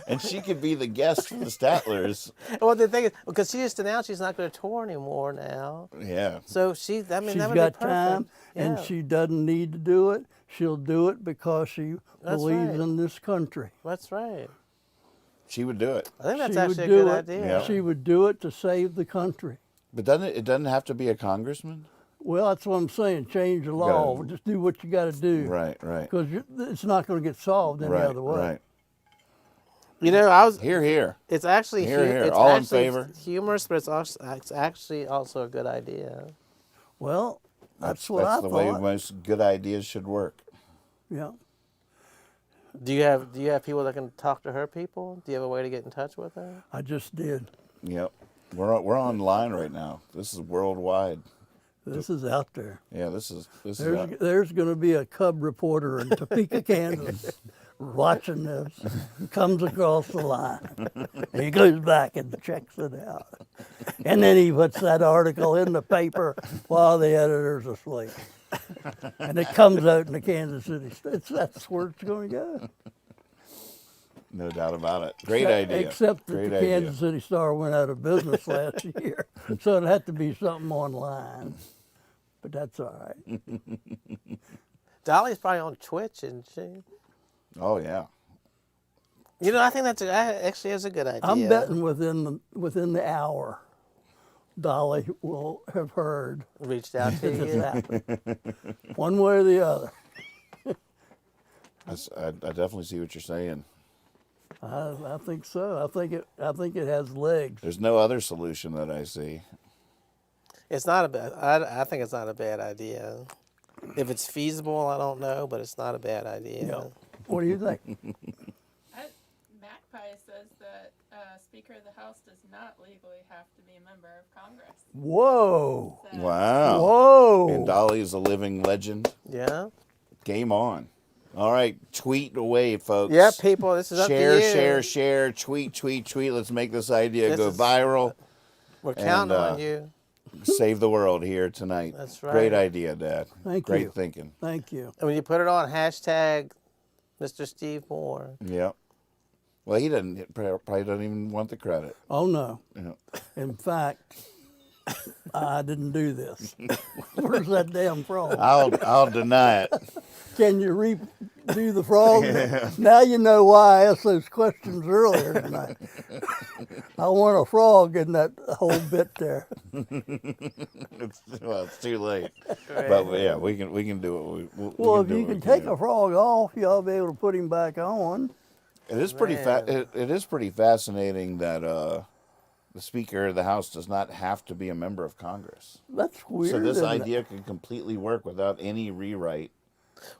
And she could be the guest for the Statlers. Well, the thing is, because she just announced she's not going to tour anymore now. Yeah. So She's that would got be perfect. time, and Yeah. she doesn't need to do it. She'll do it because she That's believes right. in this country. That's right. She would do it. I think that's She actually a would do good it. idea. Yeah. She would do it to save the country. But it doesn't have to be a congressman? Well, that's what I'm saying. Change the law. Gotta- Just do what you got to do. Right. Because it's not going to get solved any other way. Right. You know, I was. Here. It's actually Here, here. It's All in actually favor? humorous, but it's actually also a good idea. Well, that's what I the way thought. most good ideas should work. Yeah. Do you have people that can talk to her people? Do you have a way to get in touch with her? I just did. Yep. We're online right now. This is worldwide. This is out there. Yeah, this is There's going to be a cub reporter in Topeka, Kansas, watching this. Comes across the line. He goes back and checks it out. And then he puts that article in the paper while the editor's asleep. And it comes out in the Kansas City. That's where it's going to go. no doubt about it. Great idea. Except that Great the idea. Kansas City Star went out of business last year. So it had to be something online. But that's all right. Dolly's probably on Twitch, isn't she? Oh yeah. You know, I think actually is a good idea. I'm betting within the hour, Dolly will have heard Reached out to this you. happened. One way or the other. I definitely see what you're saying. I think so. I think it has legs. There's no other solution that I see. It's not a bad. I think it's not a bad idea. If it's feasible, I don't know, but it's not a bad idea. Yeah. What do you think? Magpie says that Speaker of the House does not legally have to be a member of Congress. Whoa. So Wow. Whoa. And Dolly is a living legend. Yeah. Game on. All right, tweet away, folks. Yeah, people. This is up to you. share, tweet. Let's make this idea This go is- viral. We're counting And, on you. Save the world here tonight. That's right. Great idea, Dad. Thank Great you. thinking. Thank you. And when you put it on hashtag Mr. Steve Moore. Yep. Well, he probably doesn't even want the credit. Oh, no. Yeah. In fact, I didn't do this. Where's that damn frog? I'll deny it. Can you redo the frog? Now you know why I asked those questions earlier tonight. I want a frog in that whole bit there. It's too late. But yeah, we can do it. Well, if you can take a frog off, you'll be able to put him back on. It is pretty Man. it is pretty fascinating that the Speaker of the House does not have to be a member of Congress. That's weird. So this isn't it? idea could completely work without any rewrite.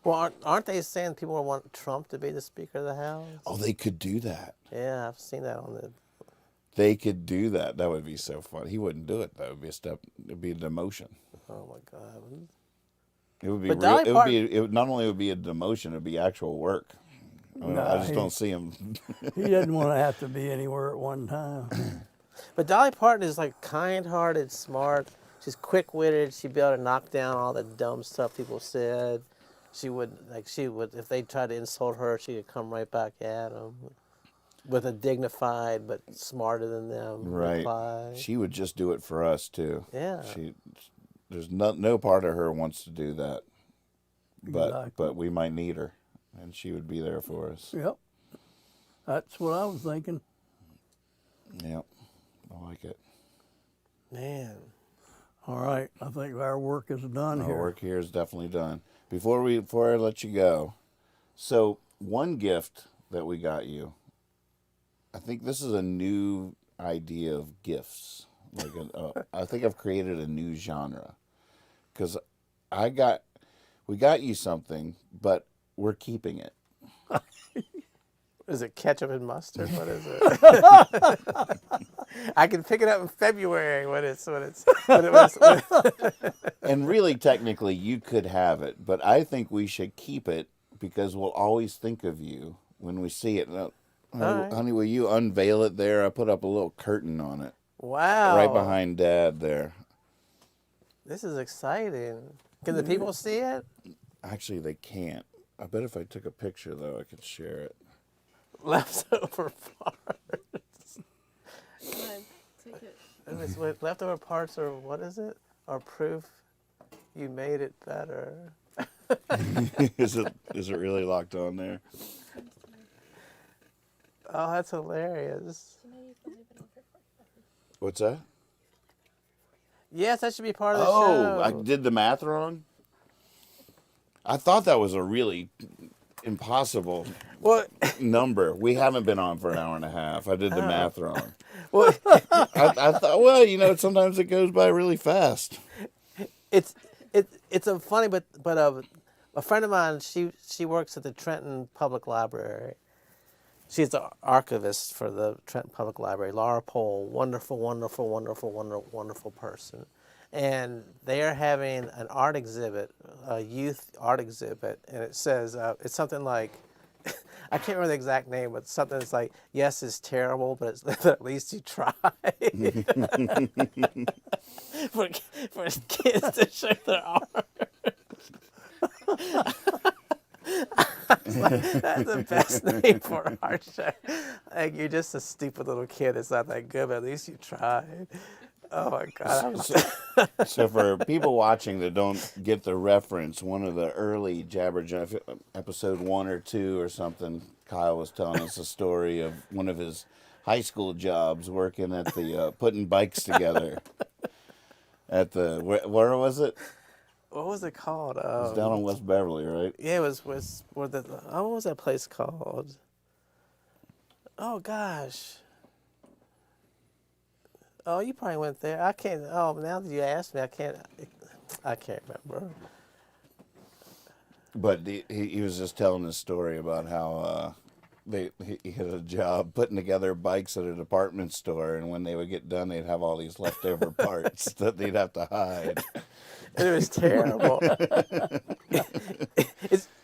Well, aren't they saying people want Trump to be the Speaker of the House? Oh, they could do that. Yeah, I've seen that on the. They could do that. That would be so fun. He wouldn't do it. That would be a step. It'd be a demotion. Oh my God. It would be But real. Dolly It would Parton- be. It would, not only would be a demotion. It would be actual work. I just he- don't see him. He doesn't want to have to be anywhere at one time. But Dolly Parton is like kind-hearted, smart. She's quick-witted. She'd be able to knock down all the dumb stuff people said. She would if they tried to insult her, she could come right back at them with a dignified but smarter than them Right. reply. She would just do it for us too. Yeah. There's no part of her wants to do that. Exactly. But we might need her, and she would be there for us. Yep. That's what I was thinking. Yep. I like it. Man. All right, I think our work is done Our here. work here is definitely done. Before I let you go, so one gift that we got you, I think this is a new idea of gifts. I think I've created a new genre, because we got you something, but we're keeping it. Is it ketchup and mustard? What is it? I can pick it up in February when it's. And really, technically, you could have it, but I think we should keep it because we'll always think of you when we see it. Now, right. Honey, will you unveil it there? I put up a little curtain on it. Wow. Right behind Dad there. This is exciting. Can the people see it? Actually, they can't. I bet if I took a picture, though, I could share it. Leftover parts. Come on, take it. Wait, leftover parts are, what is it? Are proof you made it better. Is it really locked on there? Oh, that's hilarious. What's that? Yes, that should be part of the Oh, show. I did the math wrong? I thought that was a really impossible Well, number. We haven't been on for an hour and a half. I did the math wrong. well, I thought, well, sometimes it goes by really fast. it's a funny, but a friend of mine, she works at the Trenton Public Library. She's the archivist for the Trenton Public Library. Laura Pohl, wonderful, wonderful, wonderful, wonderful, wonderful person. And they are having an art exhibit, a youth art exhibit, and it says, it's something like, I can't remember the exact name, but something that's like, yes, it's terrible, but at least you tried. for kids to show their art. That's the best name for an art show. Like, you're just a stupid little kid. It's not that good, but at least you tried. Oh my God. So for people watching that don't get the reference, one of the early Jabberjaw, episode 1 or 2 or something, Kyle was telling us a story of one of his high school jobs working at the putting bikes together at the where was it? What was it called? It was down in West Beverly, right? Yeah, it was what was that place called? Oh gosh. Oh, you probably went there. I can't. Oh, now that you asked me, I can't remember. But he was just telling this story about how he had a job putting together bikes at a department store, and when they would get done, they'd have all these leftover parts that they'd have to hide. And it was terrible.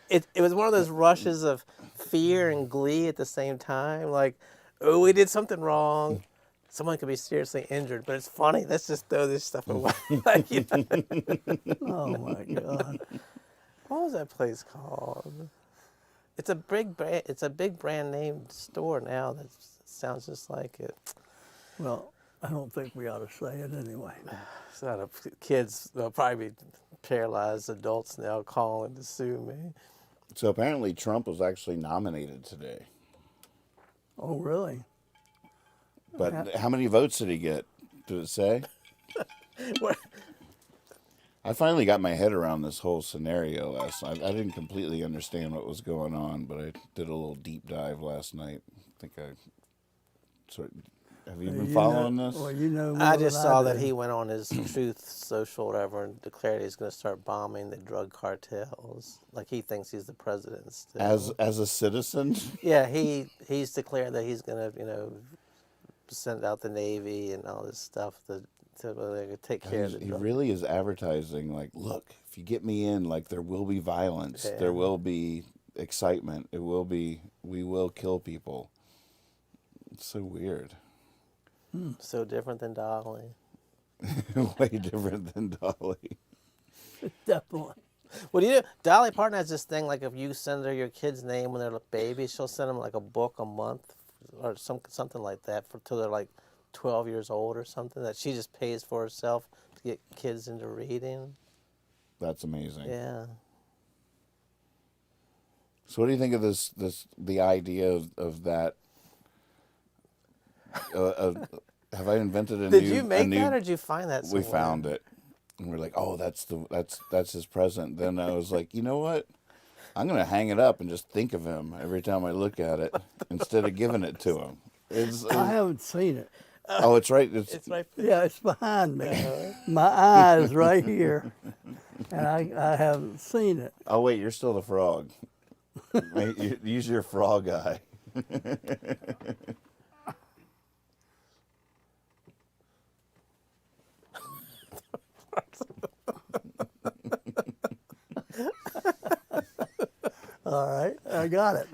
It was one of those rushes of fear and glee at the same time. Like, oh, we did something wrong. Someone could be seriously injured, but it's funny. Let's just throw this stuff away. Like, you know. Oh my God. What was that place called? It's a big brand. It's a big brand name store now that sounds just like it. Well, I don't think we ought to say it anyway. It's not a, kids. They'll probably be paralyzed adults now calling to sue me. So apparently Trump was actually nominated today. Oh, really? But how many votes did he get? Did it say? What? I finally got my head around this whole scenario last night. I didn't completely understand what was going on, but I did a little deep dive last night. I think have you been following this? Well, you know more I just than saw do. that he went on his Truth Social, whatever, and declared he's going to start bombing the drug cartels. Like, he thinks he's the president still. As a citizen? Yeah, he's declared that he's going to, send out the Navy and all this stuff to take care of the He drug. really is advertising, like, look, if you get me in, like, there will be violence. Yeah. There will be excitement. It will be, we will kill people. It's so weird. So different than Dolly. Way different than Dolly. Definitely. What do you do? Dolly Parton has this thing, like if you send her your kid's name when they're babies, she'll send them like a book a month or something like that till they're like 12 years old or something that she just pays for herself to get kids into reading. That's amazing. Yeah. So what do you think of the idea of that? Have I invented a Did new? you make a new, that or did you find that We somewhere? found it, and we're like, oh, that's his present. Then I was like, you know what? I'm gonna hang it up and just think of him every time I look at it instead of giving it to him. I haven't seen it. Oh, it's right. It's right. Yeah, it's behind me. My eye is right here, and I haven't seen it. Oh wait, you're still the frog. Wait, use your frog eye. All right, I got it.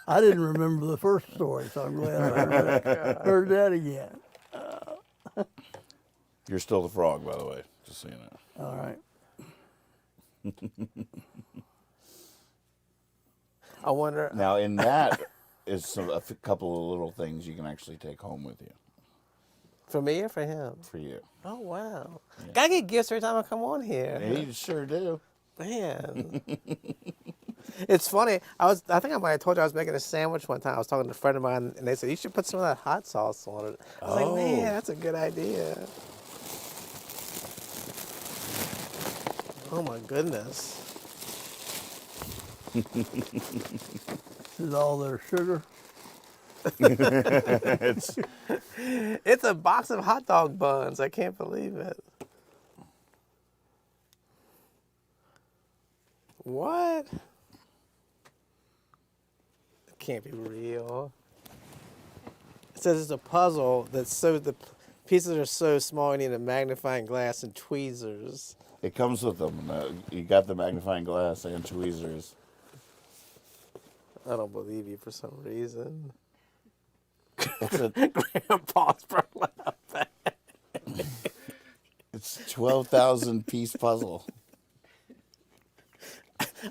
I didn't remember the first story, so I'm glad I heard that again. You're still the frog, by the way. Just so you know. All right. I wonder. Now, in that is a couple of little things you can actually take home with you For me or for him? for you. Oh, wow. Gotta get gifts every time I come on here. Yeah, you sure do. Man. It's funny. I think I might have told you I was making a sandwich one time. I was talking to a friend of mine, and they said, you should put some of that hot sauce on it. I was like, man, that's a good idea. Oh, my goodness. This is all their sugar. It's a box of hot dog buns. I can't believe it. What? It can't be real. It says it's a puzzle that's the pieces are so small you need a magnifying glass and tweezers. It comes with them. You got the magnifying glass and tweezers. I don't believe you for some reason. It's a Grandpa's burlap bag. it's 12,000 piece puzzle.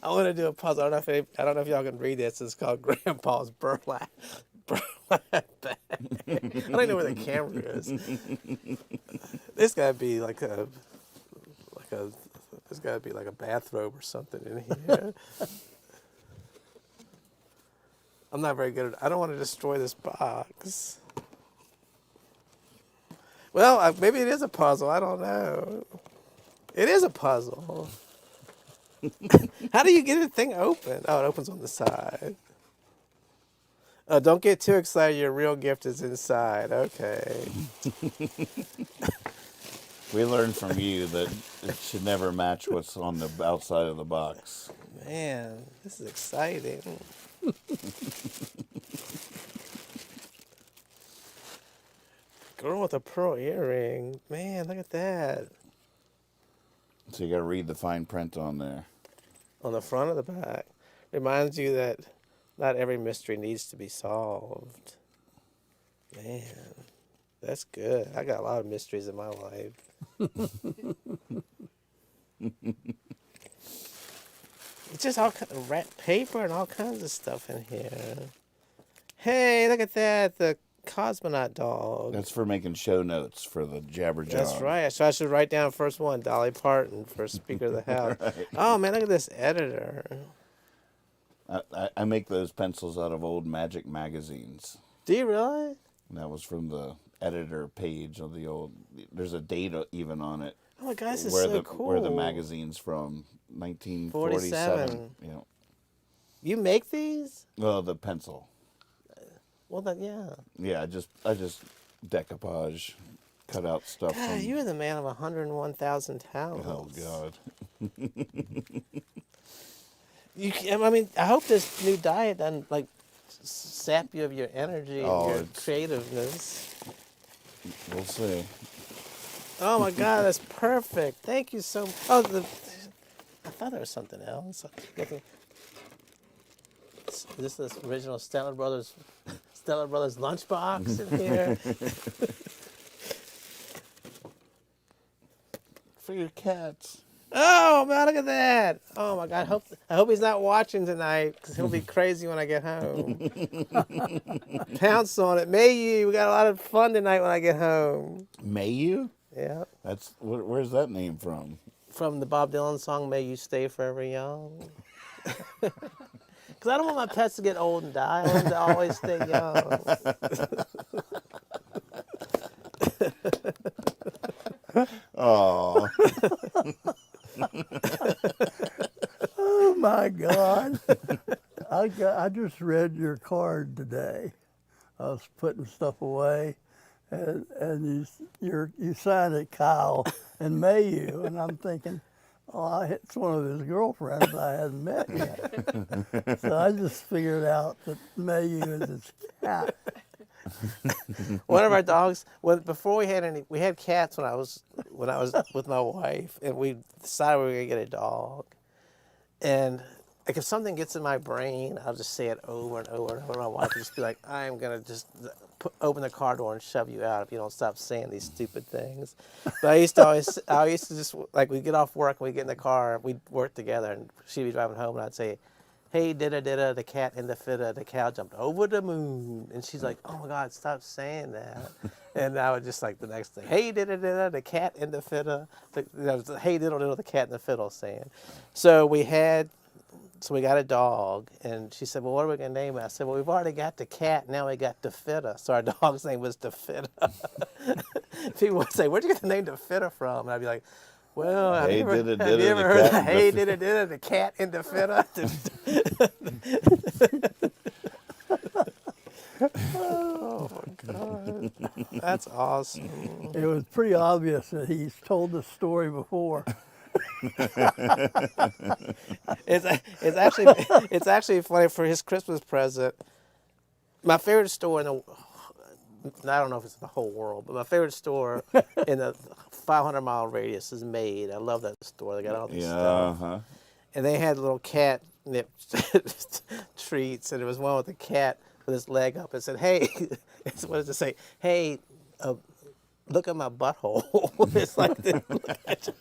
I want to do a puzzle. I don't know if y'all can read this. It's called Grandpa's burlap bag. I don't even know where the camera is. This gotta be like a. There's gotta be like a bathrobe or something in here. I'm not very good at. I don't want to destroy this box. Well, maybe it is a puzzle. I don't know. It is a puzzle. How do you get the thing open? Oh, it opens on the side. Oh, don't get too excited. Your real gift is inside. Okay. We learned from you that it should never match what's on the outside of the box. Man, this is exciting. Girl with a pearl earring. Man, look at that. So you got to read the fine print on there. On the front of the back. Reminds you that not every mystery needs to be solved. Man, that's good. I got a lot of mysteries in my life. It's just all kind of rat paper and all kinds of stuff in here. Hey, look at that. The cosmonaut dog. That's for making show notes for the Jabber Jawn. That's right. So I should write down first one, Dolly Parton for Speaker of the House. Right. Oh, man, look at this editor. I make those pencils out of old Magic magazines. Do you really? And that was from the editor page of the old. There's a date even on it. Oh, my God, this is where so cool. Where the magazine's from, 1947. 47. You know, You make these? well, the pencil. Well, then, yeah. Yeah, I just decoupage, cut out stuff. God, from, you're the man of 101,000 talents. Oh God. I mean, I hope this new diet doesn't like sap you of your energy and Oh, your it's- creativeness. We'll see. Oh my God, that's perfect. Thank you so much. Oh, I thought there was something else. this original Stellar Brothers lunchbox in here? For your cats. Oh man, look at that! Oh my God, I hope he's not watching tonight because he'll be crazy when I get home. Pounce on it, Mayu. We got a lot of fun tonight when I get home. May you? Yeah, Where's that name from? from the Bob Dylan song "May You Stay Forever Young." Because I don't want my pets to get old and die. I want them to always stay young. Oh, Oh my God! I just read your card today. I was putting stuff away, and you signed it, Kyle, and Mayu, and I'm thinking, oh, it's one of his girlfriends I hadn't met yet. So I just figured out that Mayu is his cat. One of our dogs, before we had cats when I was with my wife, and we decided we were gonna get a dog. And like if something gets in my brain, I'll just say it over and over and over. My wife would just be like, "I'm gonna just open the car door and shove you out if you don't stop saying these stupid things." But I used to just like we'd get off work and we'd get in the car, we'd work together, and she'd be driving home, and I'd say, "Hey, didda, the cat in the fitta, the cow jumped over the moon." And she's like, "Oh my God, stop saying that." And I would just like the next thing, "Hey, didda, the cat in the fitta." Hey, diddle, the cat in the fiddle saying. So we got a dog, and she said, "Well, what are we going to name it?" I said, "Well, we've already got the cat, now we got the fitta." So our dog's name was the fitta. People would say, "Where'd you get the name the fitta from?" And I'd be like, "Well, have Hey, you ever, didda, have you didda, ever the heard cat of in the Hey, fi-" didda, the cat in the fitta?" Oh my God, that's awesome. It was pretty obvious that he's told this story before. It's actually funny. For his Christmas present, my favorite store in the, I don't know if it's in the whole world, but my favorite store in the 500-mile radius is Made. I love that store. They got all this stuff. uh-huh. And they had little cat nip treats, and there was one with a cat with his leg up. It said, "Hey," what does it say? "Hey, look at my butthole." It's like this.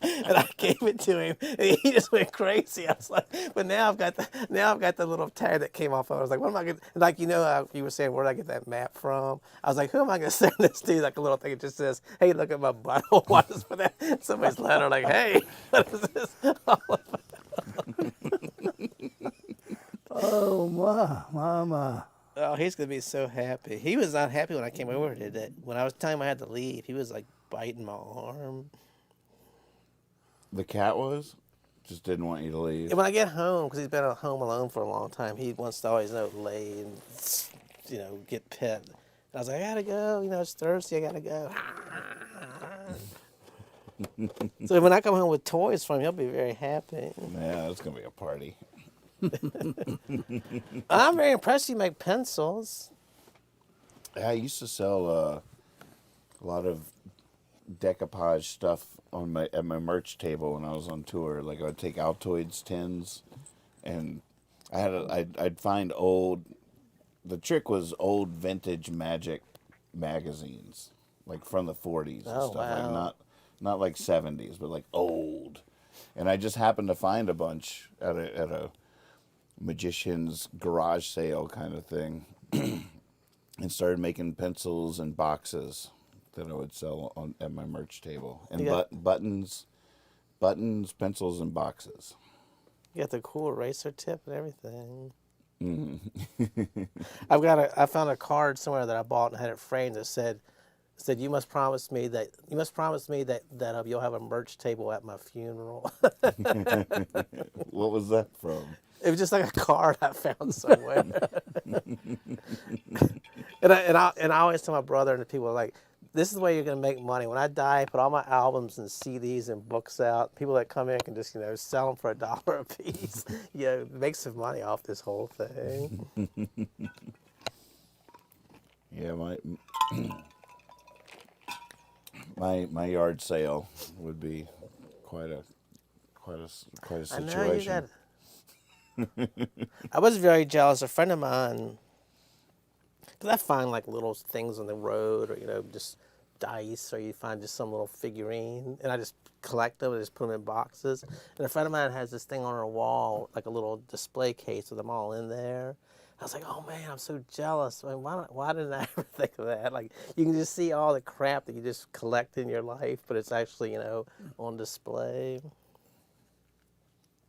And I gave it to him, and he just went crazy. I was like, but now I've got the little tag that came off of it. I was like, what am I going to, like, how you were saying, where did I get that map from? I was like, who am I going to send this to? Like a little thing, it just says, "Hey, look at my butthole." Why just put that in somebody's letter? Like, hey, what is this all about? Oh my. Oh, he's going to be so happy. He was not happy when I came over today. When I was telling him I had to leave, he was like biting my arm. The cat just didn't want you to leave. And when I get home, because he's been at home alone for a long time, he wants to always lay and, get pet. And I was like, I gotta go. It's Thursday. I gotta go. So when I come home with toys from him, he'll be very happy. Yeah, it's gonna be a party. I'm very impressed you make pencils. Yeah, I used to sell a lot of decoupage stuff at my merch table when I was on tour. Like I would take Altoids tins, and I'd find old. The trick was old vintage Magic magazines, like from the 40s and Oh, stuff. Like wow. not like 70s, but like old. And I just happened to find a bunch at a magician's garage sale kind of thing, and started making pencils and boxes that I would sell at my merch table, and Yeah. buttons, pencils, and boxes. You got the cool eraser tip and everything. Mm-hmm. I found a card somewhere that I bought and had it framed that said, "You must promise me that you'll have a merch table at my funeral." What was that from? It was just like a card I found somewhere. and I always tell my brother and the people, like, this is the way you're going to make money. When I die, put all my albums and CDs and books out. People that come in can just, sell them for $1 a piece. Make some money off this whole thing. Yeah, my yard sale would be quite a I know situation. I was very jealous. A friend of mine, because I find like little things on the road, or just dice, or you find just some little figurine, and I just collect them and just put them in boxes. And a friend of mine has this thing on her wall, like a little display case with them all in there. I was like, oh man, I'm so jealous. I mean, why didn't I ever think of that? Like, you can just see all the crap that you just collect in your life, but it's actually, on display.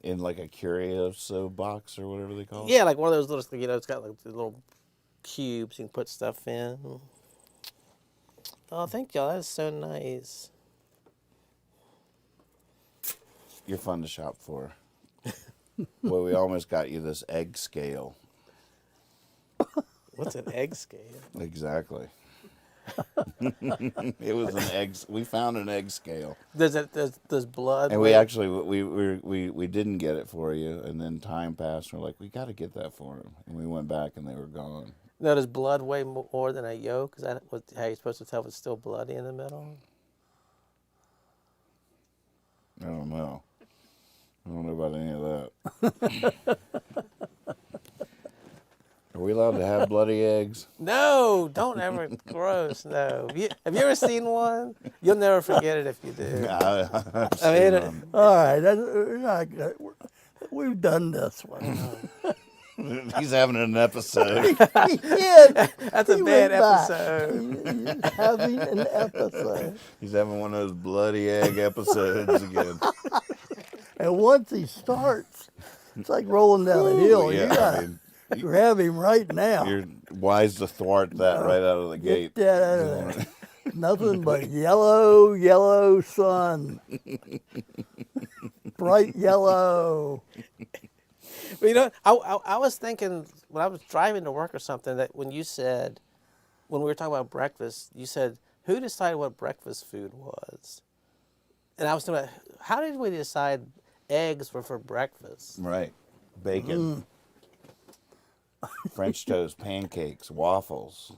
In like a curio box or whatever they call it. Yeah, like one of those little, it's got like the little cubes you can put stuff in. Oh, thank y'all. That is so nice. You're fun to shop for. Well, we almost got you this egg scale. What's an egg scale? Exactly. It was an egg. We found an egg scale, Does blood? and we actually we didn't get it for you, and then time passed. And we're like, we got to get that for him, and we went back, and they were gone. No, does blood weigh more than a yolk? Is that how you're supposed to tell if it's still bloody in the middle? I don't know. I don't know about any of that. Are we allowed to have bloody eggs? No, don't ever. Gross. No. Have you ever seen one? You'll never forget it if you do. I've I mean, seen them. All right, we're not good. We've done this one. He's having an episode. Yeah, That's a he bad went back. episode. He's having an episode. He's having one of those bloody egg episodes again. And once he starts, it's like rolling down a hill. You Yeah, gotta I mean, grab him right now. you're wise to thwart that right out of the gate. Get that out of there. Nothing but yellow, yellow sun. Bright yellow. But I was thinking when I was driving to work or something that when we were talking about breakfast, you said, who decided what breakfast food was? And I was thinking, how did we decide eggs were for breakfast? Right. Bacon. French toast, pancakes, waffles.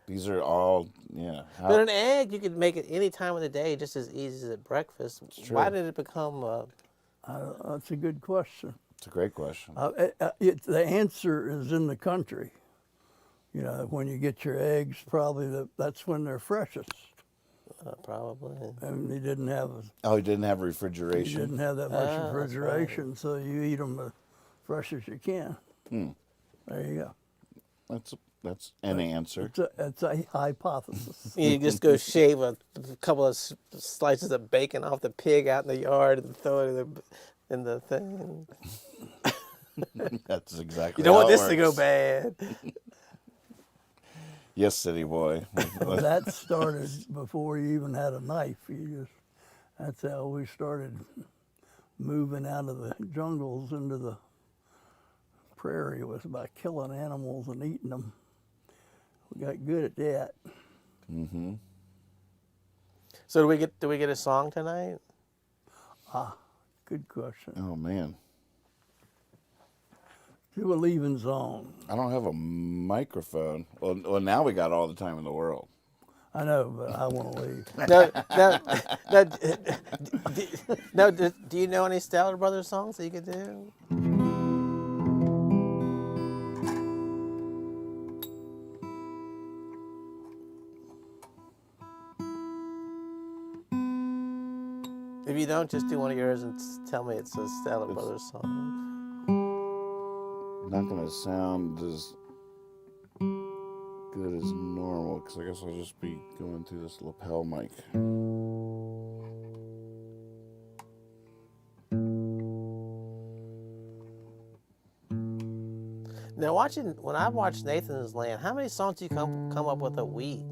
These are all, yeah. But an egg, you could make it any time of the day just as easy as at breakfast. Why did it become That's a good question. It's a great question. The answer is in the country. When you get your eggs, probably that's when they're freshest. probably? And he didn't have Oh, he didn't have refrigeration? that much that's refrigeration, so you eat them as fresh as you can. There you go. That's an answer. It's a hypothesis. You just go shave a couple of slices of bacon off the pig out in the yard and throw it in the thing. That's exactly You don't want how it this to go works. bad. Yes, city boy. That started before you even had a knife. That's how we started moving out of the jungles into the prairie, was by killing animals and eating them. We got good at that. Mm-hmm. So do we get a song tonight? Good question. Oh, man. Do a leaving song. I don't have a microphone. Well, now we got all the time in the world. I know, but I want to leave. Do you know any Stellar Brothers songs that you could do? If you don't, just do one of yours and tell me it's a Stellar Brothers song. Not going to sound as good as normal because I guess I'll just be going through this lapel mic. Now, when I watched Nathan's Land, how many songs do you come up with a week?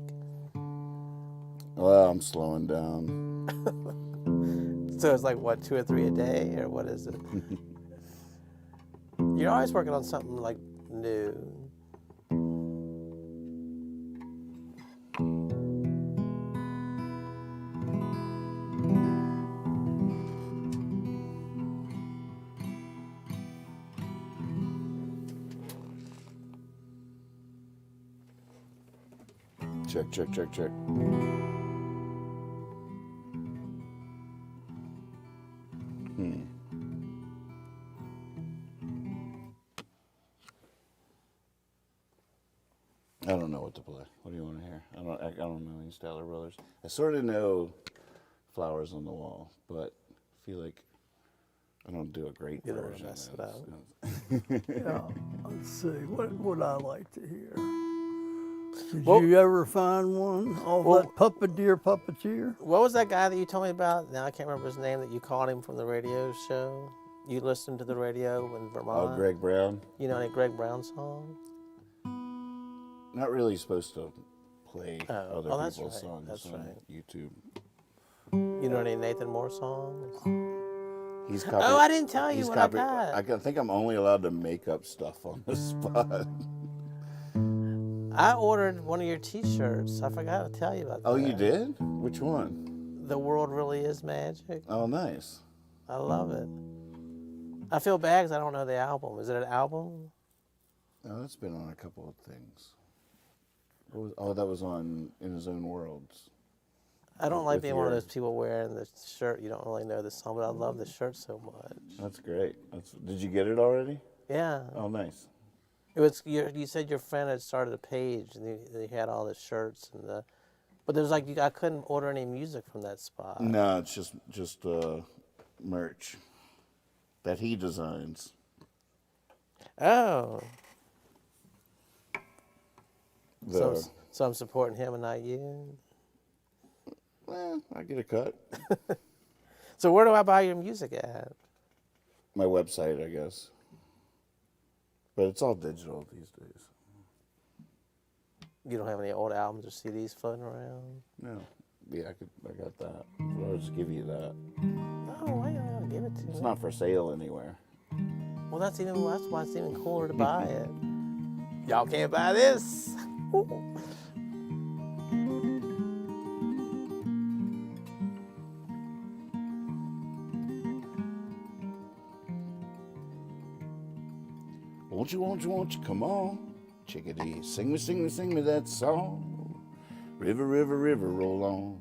Well, I'm slowing down. So it's like, what, 2 or 3 a day, or what is it? You're always working on something like new. Check, check, check, check. don't know any Statler Brothers. I sort of know Flowers on the Wall, but I feel like I don't do a great You don't wanna version. mess it up. Yeah. Let's see. What would I like to hear? Did Well- you ever find one off Well- that puppeteer? What was that guy that you told me about? Now I can't remember his name. That you called him from the radio show. You listened to the radio in Vermont. Oh, Greg Brown. You know any Greg Brown songs? Not really supposed to play Oh, other oh, that's people's right, songs that's on right. YouTube. You know any Nathan Moore songs? He's Oh, I didn't tell you he's what I got. I think I'm only allowed to make up stuff on the spot. I ordered one of your T-shirts. I forgot to tell you about that. Oh, you did? Which one? The World Really Is Magic. Oh, nice. I love it. I feel bad because I don't know the album. Is it an album? Oh, it's been on a couple of things. That was on In His Own Worlds. I don't like With being one of your- those people wearing the shirt. You don't really know the song, but I love the shirt so much. That's great. Did you get it already? Yeah. Oh, nice. It was. You said your friend had started a page and they had all the shirts and the. But there's like I couldn't order any music from that spot. No, it's just merch that he designs. Oh. The, So I'm supporting him and not you. I get a cut. So where do I buy your music at? My website, I guess. But it's all digital these days. You don't have any old albums or CDs floating around? No. Yeah, I got that. I'll just give you that. Oh, why not? Give it to me. It's not for sale anywhere. Well, that's why it's even cooler to buy it. Y'all can't buy this. Won't you, come on, chickadee, sing me that song. River, river, river, roll on.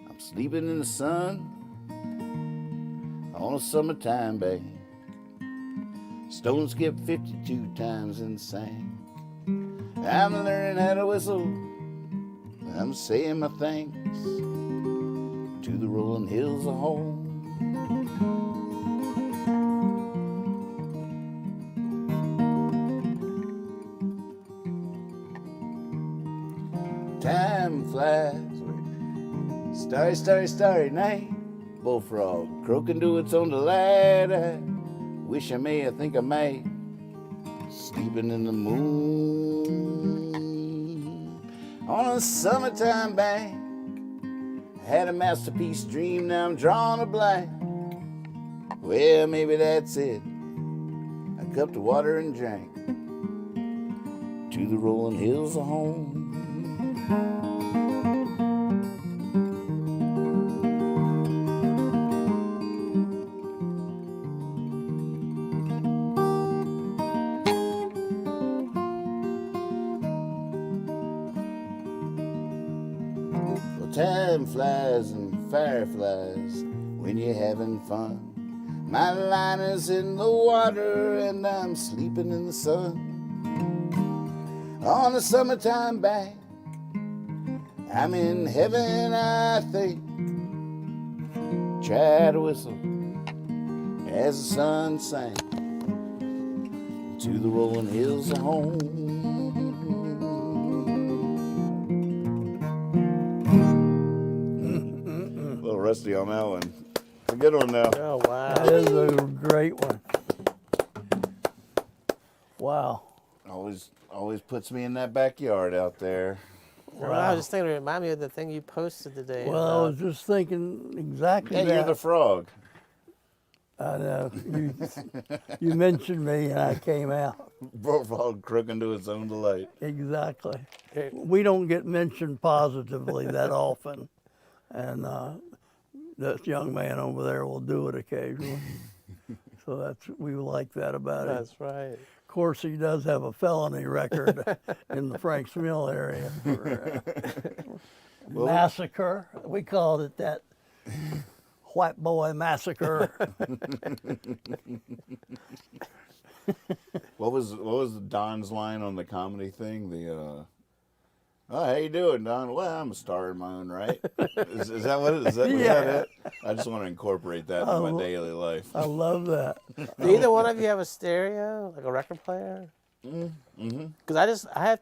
I'm sleeping in the sun on a summertime bank. Stone skipped 52 times in the sand. I'm learning how to whistle. I'm saying my thanks to the rolling hills of home. Time flies, starry, starry, starry night. Bullfrog croaking to its own delight. I wish I may, I think I might. Sleeping in the moon on a summertime bank. Had a masterpiece dream, now I'm drawing a blank. Well, maybe that's it. I cupped of water and drank to the rolling hills of home. Well, time flies and fireflies when you're having fun. My line is in the water and I'm sleeping in the sun. On a summertime bank, I'm in heaven, I think. Try to whistle as the sun sank to the rolling hills of home. A little rusty on that one. It's a good one now. Oh, wow. That is a great one. Wow. Always puts me in that backyard out there. Well, I was just thinking, it reminded me of the thing you posted today. Well, I was just thinking exactly Hey, that. you're the frog. I know. You mentioned me and I came out. Bullfrog crooking to its own delight. Exactly. We don't get mentioned positively that often. And this young man over there will do it occasionally. So we like that about him. That's right. Of course, he does have a felony record in the Franks Mill area for massacre. We called it that. White boy massacre. What was Don's line on the comedy thing? Oh, how you doing, Don? Well, I'm a star in my own right. Is that what it is? Was that Yeah. it? I just want to incorporate that in my daily life. I love that. Do either one of you have a stereo, like a record player? Because I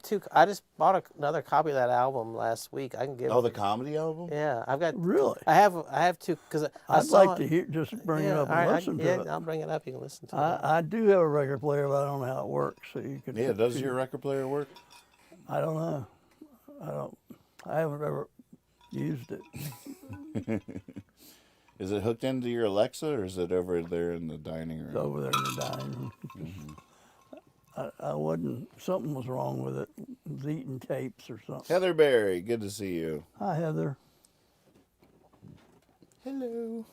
just bought another copy of that album last week. I can give. Oh, the comedy album? Yeah, I've got. Really? I have two because I'd saw like it. to hear, just bring it Yeah, up all and right, listen yeah, to it. I'll bring it up. You can listen to it. I do have a record player, but I don't know how it works. So you can. Yeah, does your record player work? I don't know. I haven't ever used it. Is it hooked into your Alexa, or is it over there in the dining It's room? over there in the dining room. I wasn't. Something was wrong with it. It was eating tapes or something. Heather Berry, good to see you. Hi, Heather. Hello.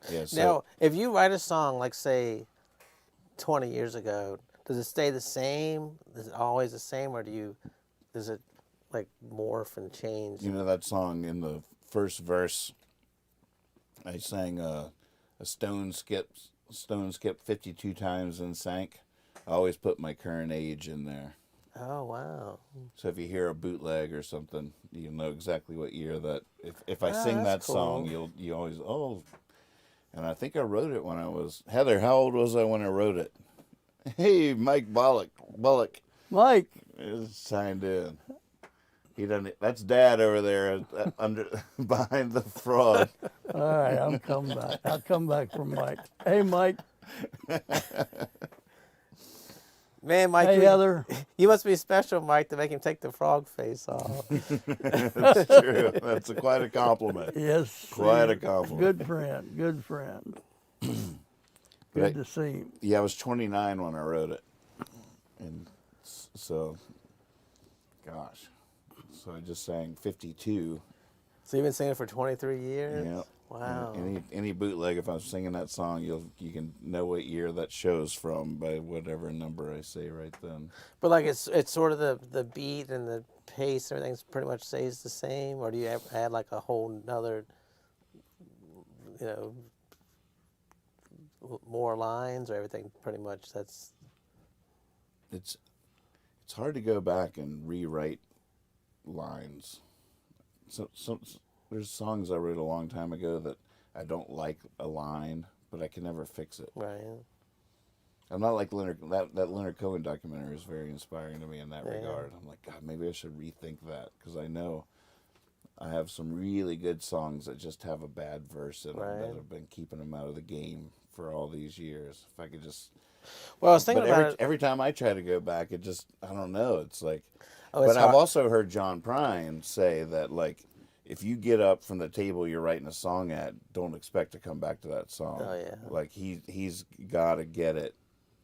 Yeah, so Now, if you write a song, like say, 20 years ago, does it stay the same? Is it always the same, or does it like morph and change? you know that song in the first verse, I sang a stone skip 52 times and sank. I always put my current age in there. Oh wow! So if you hear a bootleg or something, you know exactly what year that. If I Ah, sing that that's song, cool. you always And I think I wrote it when I was Heather. How old was I when I wrote it? Hey, Mike Bullock Mike. is signed in. He doesn't. That's Dad over there under behind the frog. All right, I'll come back. I'll come back from Mike. Hey, Mike. Man, Mike, Hey, Heather. you must be special, Mike, to make him take the frog face off. That's true. That's quite a compliment. Yes. Quite a he- compliment. Good friend. Good friend. Good to see him. Yeah, I was 29 when I wrote it, and so, gosh, so I just sang 52. So you've been singing for 23 years? Yeah. Wow. Any bootleg, if I'm singing that song, you can know what year that show's from by whatever number I say right then. But like it's sort of the beat and the pace, everything's pretty much stays the same, or do you add like a whole nother, you know, more lines, or everything pretty much that's. It's hard to go back and rewrite lines. So there's songs I wrote a long time ago that I don't like a line, but I can never fix it. Right. I'm not like Leonard. That Leonard Cohen documentary is very inspiring to me in that Yeah. regard. I'm like, God, maybe I should rethink that, because I know I have some really good songs that just have a bad verse in them Right. that have been keeping them out of the game for all these years. If I could just, Well, I was thinking but about it. every time I try to go back, it just, I don't know. It's like, Oh, it's but I've hard. also heard John Prine say that, like, if you get up from the table you're writing a song at, don't expect to come back to that song. Oh, yeah. Like he's got to get it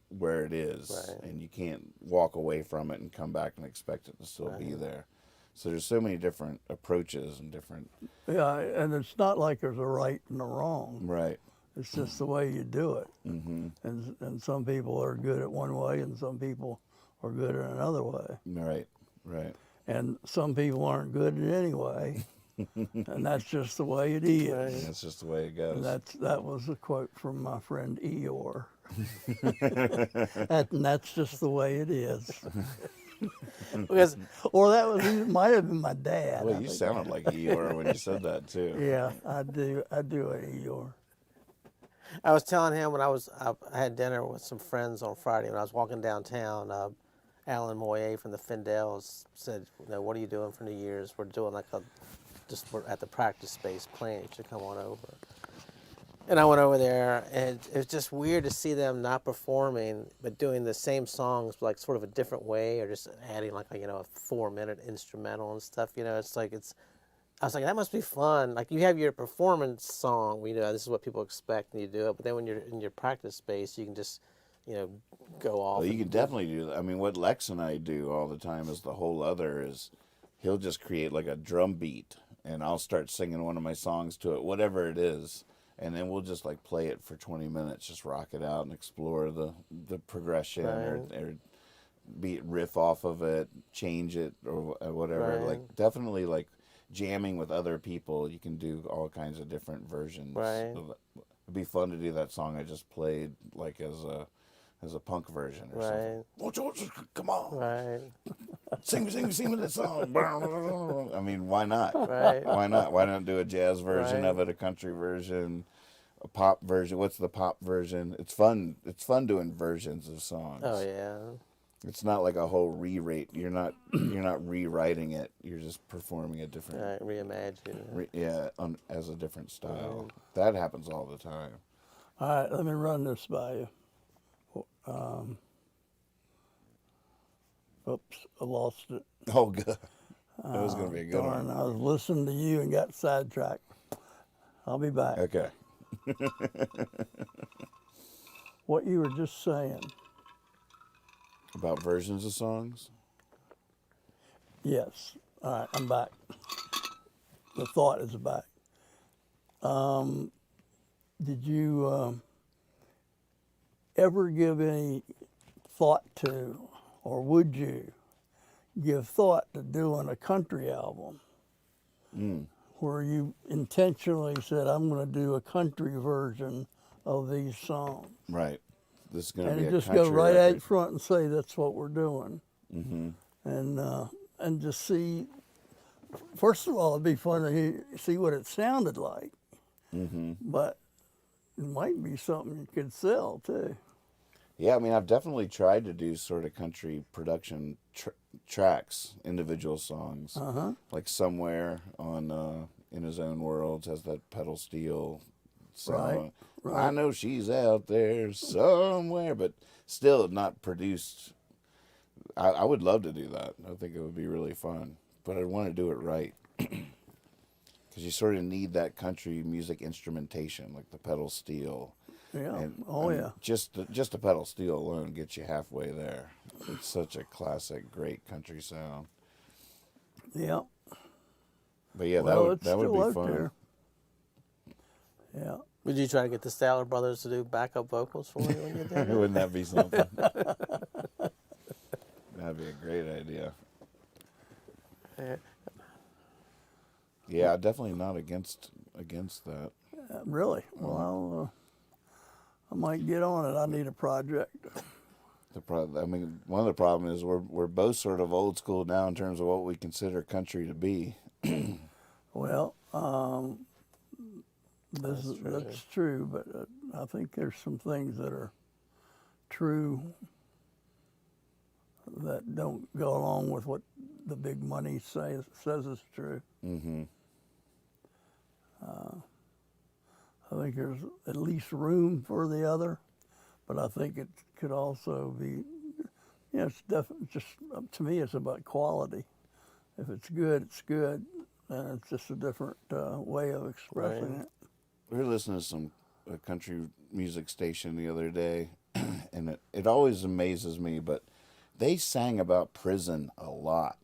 where it is, Right. and you can't walk away from it and come back and expect it to still be there. So there's so many different approaches and different. Yeah, and it's not like there's a right and a wrong. Right. It's just the way you do it. Mm-hmm. And some people are good at one way, and some people are good at another way. Right. Right. And some people aren't good at any way, and that's just the way it is. Right. That's just the way it goes. And that was a quote from my friend Eeyore. And that's just the way it is. Because Or it might have been my dad. Well, I you think. sounded like Eeyore when you said that too. Yeah, I do an Eeyore. I was telling him when I had dinner with some friends on Friday when I was walking downtown. Alan Moyer from the Findels said, "You know, what are you doing for New Year's? We're doing we're at the practice space playing. You should come on over." And I went over there, and it was just weird to see them not performing, but doing the same songs, like sort of a different way, or just adding like a 4-minute instrumental and stuff. I was like, that must be fun. Like you have your performance song, this is what people expect, and you do it. But then when you're in your practice space, you can just, go off. Well, you can definitely do that. I mean, what Lex and I do all the time is the whole other is he'll just create like a drum beat, and I'll start singing one of my songs to it, whatever it is, and then we'll just like play it for 20 minutes, just rock it out and explore the progression or beat riff off of it, change it or whatever. Right. Like definitely like jamming with other people, you can do all kinds of different versions. Right. It'd be fun to do that song I just played like as a as a punk version or Right. something. Won't you come on, Right. sing me that song. I mean, why not? Right. Why not? Why not do a jazz version Right. of it, a country version, a pop version? What's the pop version? It's fun. It's fun doing versions of songs. Oh yeah. It's not like a whole re-rate. You're not rewriting it. You're just performing a different, Right. Reimagine. as a different style. That happens all the time. All right, let me run this by you. Oops, I lost it. Oh, good. That was going to be a good Darn, one. I was listening to you and got sidetracked. I'll be back. Okay. What you were just saying. About versions of songs. Yes. All right, I'm back. The thought is back. Did you ever give any thought to, or would you give thought to doing a country album where you intentionally said, I'm going to do a country version of these songs? Right. This is going to And be a just country go right record. out front and say that's what we're doing. And just see, first of all, it'd be fun to see what it sounded like. But it might be something you could sell too. Yeah, I mean, I've definitely tried to do sort of country production tracks, individual songs. Like Somewhere on In His Own Worlds has that pedal steel song. Right. I know she's out there somewhere, but still not produced. I would love to do that. I think it would be really fun, but I'd want to do it right. Because you sort of need that country music instrumentation, like the pedal steel. Yeah. And just the pedal steel alone gets you halfway there. It's such a classic, great country sound. Yeah. But yeah, Well, that would still be out fun. there. Yeah. Would you try to get the Statler brothers to do backup vocals for you when you did it? Wouldn't that be something? That'd be a great idea. Yeah. Yeah, definitely not against that. Really? Well, I might get on it. I need a project. I mean, one of the problems is we're both sort of old school now in terms of what we consider country to be. Well, that's true, but I think there's some things that are true that don't go along with what the big money says is true. I think there's at least room for the other, but I think it could also be, it's definitely just, to me, it's about quality. If it's good, it's good, and it's just a different way of expressing it. We were listening to a country music station the other day, and it always amazes me, but they sang about prison a lot.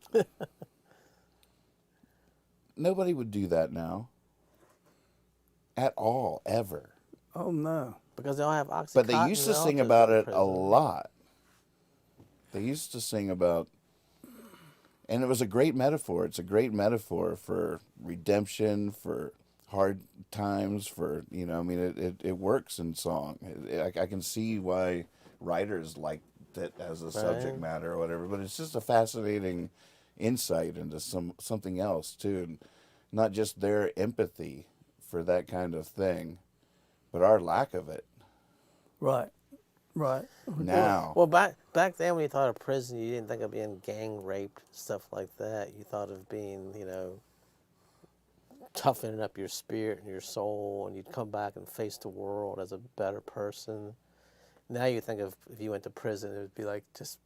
Nobody would do that now. At all, ever. Oh, no. Because they all have Oxycontin. But they used to sing about it a lot. They used to sing about, and it was a great metaphor. It's a great metaphor for redemption, for hard times, for, I mean, it works in song. I can see why writers liked it as a subject matter or whatever, but it's just a fascinating insight into something else, too. And not just their empathy for that kind of thing, but our lack of it. Right. Now. Well, back then when you thought of prison, you didn't think of being gang raped, stuff like that. You thought of being, toughening up your spirit and your soul, and you'd come back and face the world as a better person. Now you think of, if you went to prison, it would be like, just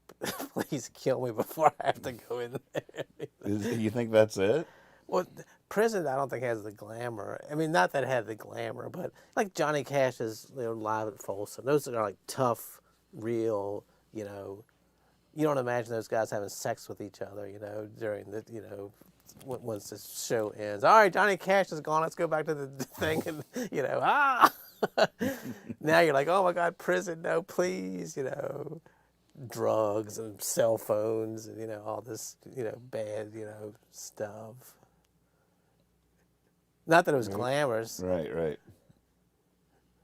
please kill me before I have to go in there. You think that's it? Well, prison, I don't think has the glamour. I mean, not that it had the glamour, but like Johnny Cash's Live at Folsom, those are like tough, real, you don't imagine those guys having sex with each other, during the, once the show ends. All right, Johnny Cash is gone, let's go back to the thing, and, Now you're like, oh my God, prison, no, please, drugs and cell phones and, all this, bad, stuff. Not that it was glamorous. Right.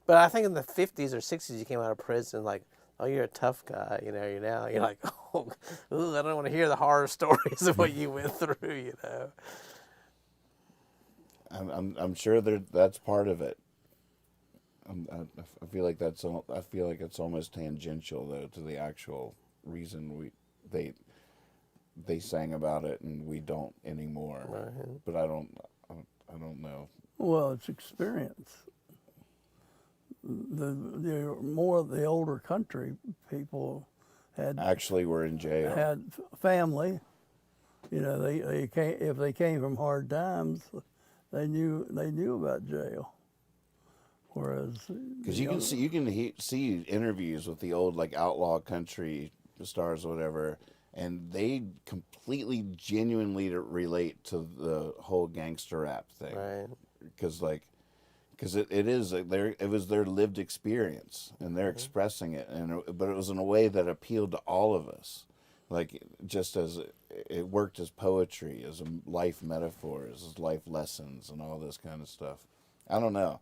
But I think in the 50s or 60s, you came out of prison, like oh, you're a tough guy, you know. You're like, oh, ooh, I don't want to hear the horror stories of what you went through, you know. I'm sure that's part of it. I feel like I feel like it's almost tangential though to the actual reason they sang about it and we don't anymore. Right. But I don't know. Well, it's experience. The older country people had Actually, we're in jail. had family. You know, they came, if they came from hard times, they knew about jail. Whereas Because you can see interviews with the old like outlaw country stars or whatever, and they completely genuinely relate to the whole gangster rap thing. Right. Because it was their lived experience, and they're expressing it, but it was in a way that appealed to all of us, like just as it worked as poetry, as a life metaphor, as life lessons, and all this kind of stuff. I don't know.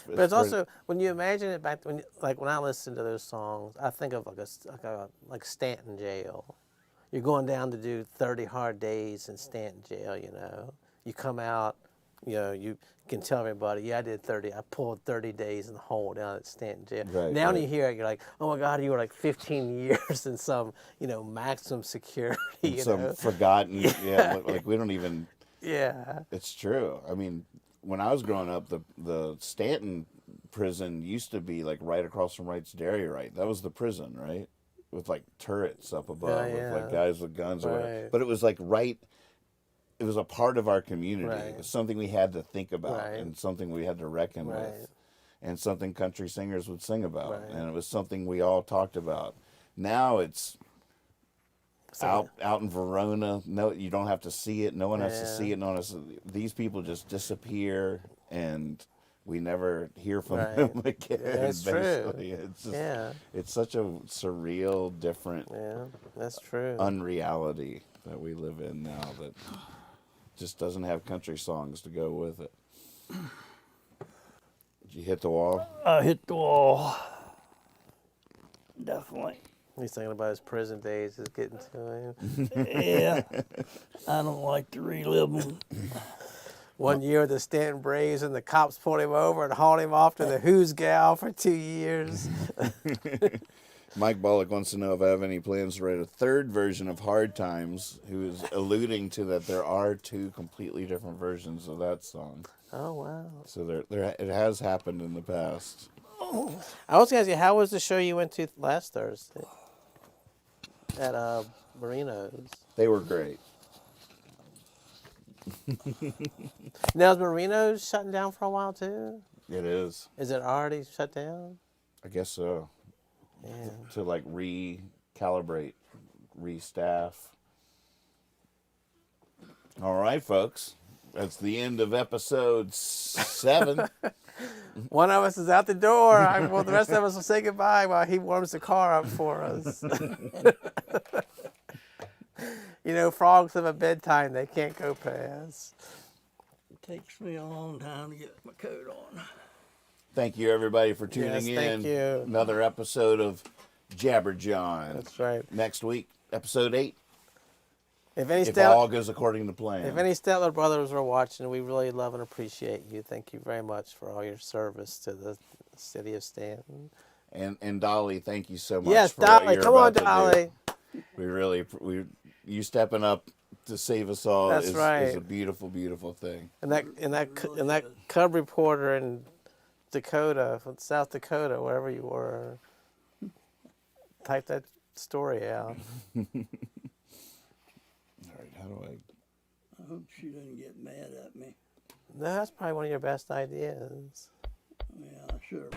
But it's also when you imagine it back when I listen to those songs, I think of like Stanton Jail. You're going down to do 30 hard days in Stanton Jail. You know, you come out. You know, you can tell everybody, yeah, I did 30. I pulled 30 days in the hole down at Stanton Jail. Right, now right. when you hear it, you're like, oh my God, you were like 15 years in some, maximum security. some forgotten, yeah, like we don't even. Yeah. It's true. I mean, when I was growing up, the Stanton prison used to be like right across from Wright's Dairy, right? That was the prison, right? With like turrets up above, Yeah, with like yeah. guys with guns or whatever. Right. But it was like right. It was a part of our community. Right. It was something we had to think about, Right. and something we had to reckon Right. with, and something country singers would sing about, Right. and it was something we all talked about. Now it's out in Verona. No, you don't have to see it. No one has to Yeah. see it. No one has to, these people just disappear, and we never hear from Right. them again. That's true. basically. It's just, Yeah. it's such a surreal, different Yeah, that's true. unreality that we live in now that just doesn't have country songs to go with it. Did you hit the wall? I hit the wall. Definitely. He's thinking about his prison days. Is getting to him. Yeah. I don't like to relive them. 1 year with the Stanton Braves, and the cops pulled him over and hauled him off to the Who's Gal for 2 years. Mike Bullock wants to know if I have any plans to write a third version of Hard Times, who is alluding to that there are two completely different versions of that song. Oh wow! So there it has happened in the past. I was gonna ask you, how was the show you went to last Thursday at Marino's? They were great. Now is Marino's shutting down for a while too? It is. Is it already shut down? I guess so. Yeah. To like recalibrate, restaff. All right, folks. That's the end of episode 7. One of us is out the door. Well, the rest of us will say goodbye while he warms the car up for us. Frogs have a bedtime they can't go past. It takes me a long time to get my coat on. Thank you, everybody, for tuning Yes, in. thank you. Another episode of Jabber Jawn. That's right. Next week, episode 8. If any If all goes according to plan. If any Stellar brothers are watching, we really love and appreciate you. Thank you very much for all your service to the city of Stanton. And Dolly, thank you so much. Yes, for what Dolly, you're come on, about to do. Dolly. You stepping up to save us all That's is right. a beautiful, beautiful thing. And that cub reporter in Dakota, from South Dakota, wherever you were, type that story out. All right, how do I? I hope she doesn't get mad at me. No, that's probably one of your best ideas. Yeah, sure.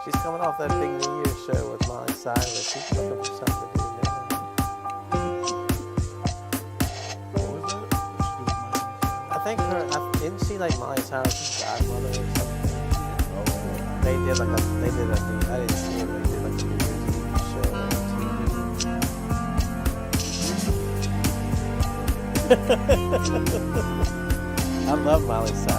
She's coming off that big New Year's show with Molly Cyrus. She's looking for something to do now. What was it? I think isn't she like Molly Cyrus' godmother or something? They did I didn't see it, but they did like a New Year's Eve show on TV. I love Molly Cyrus.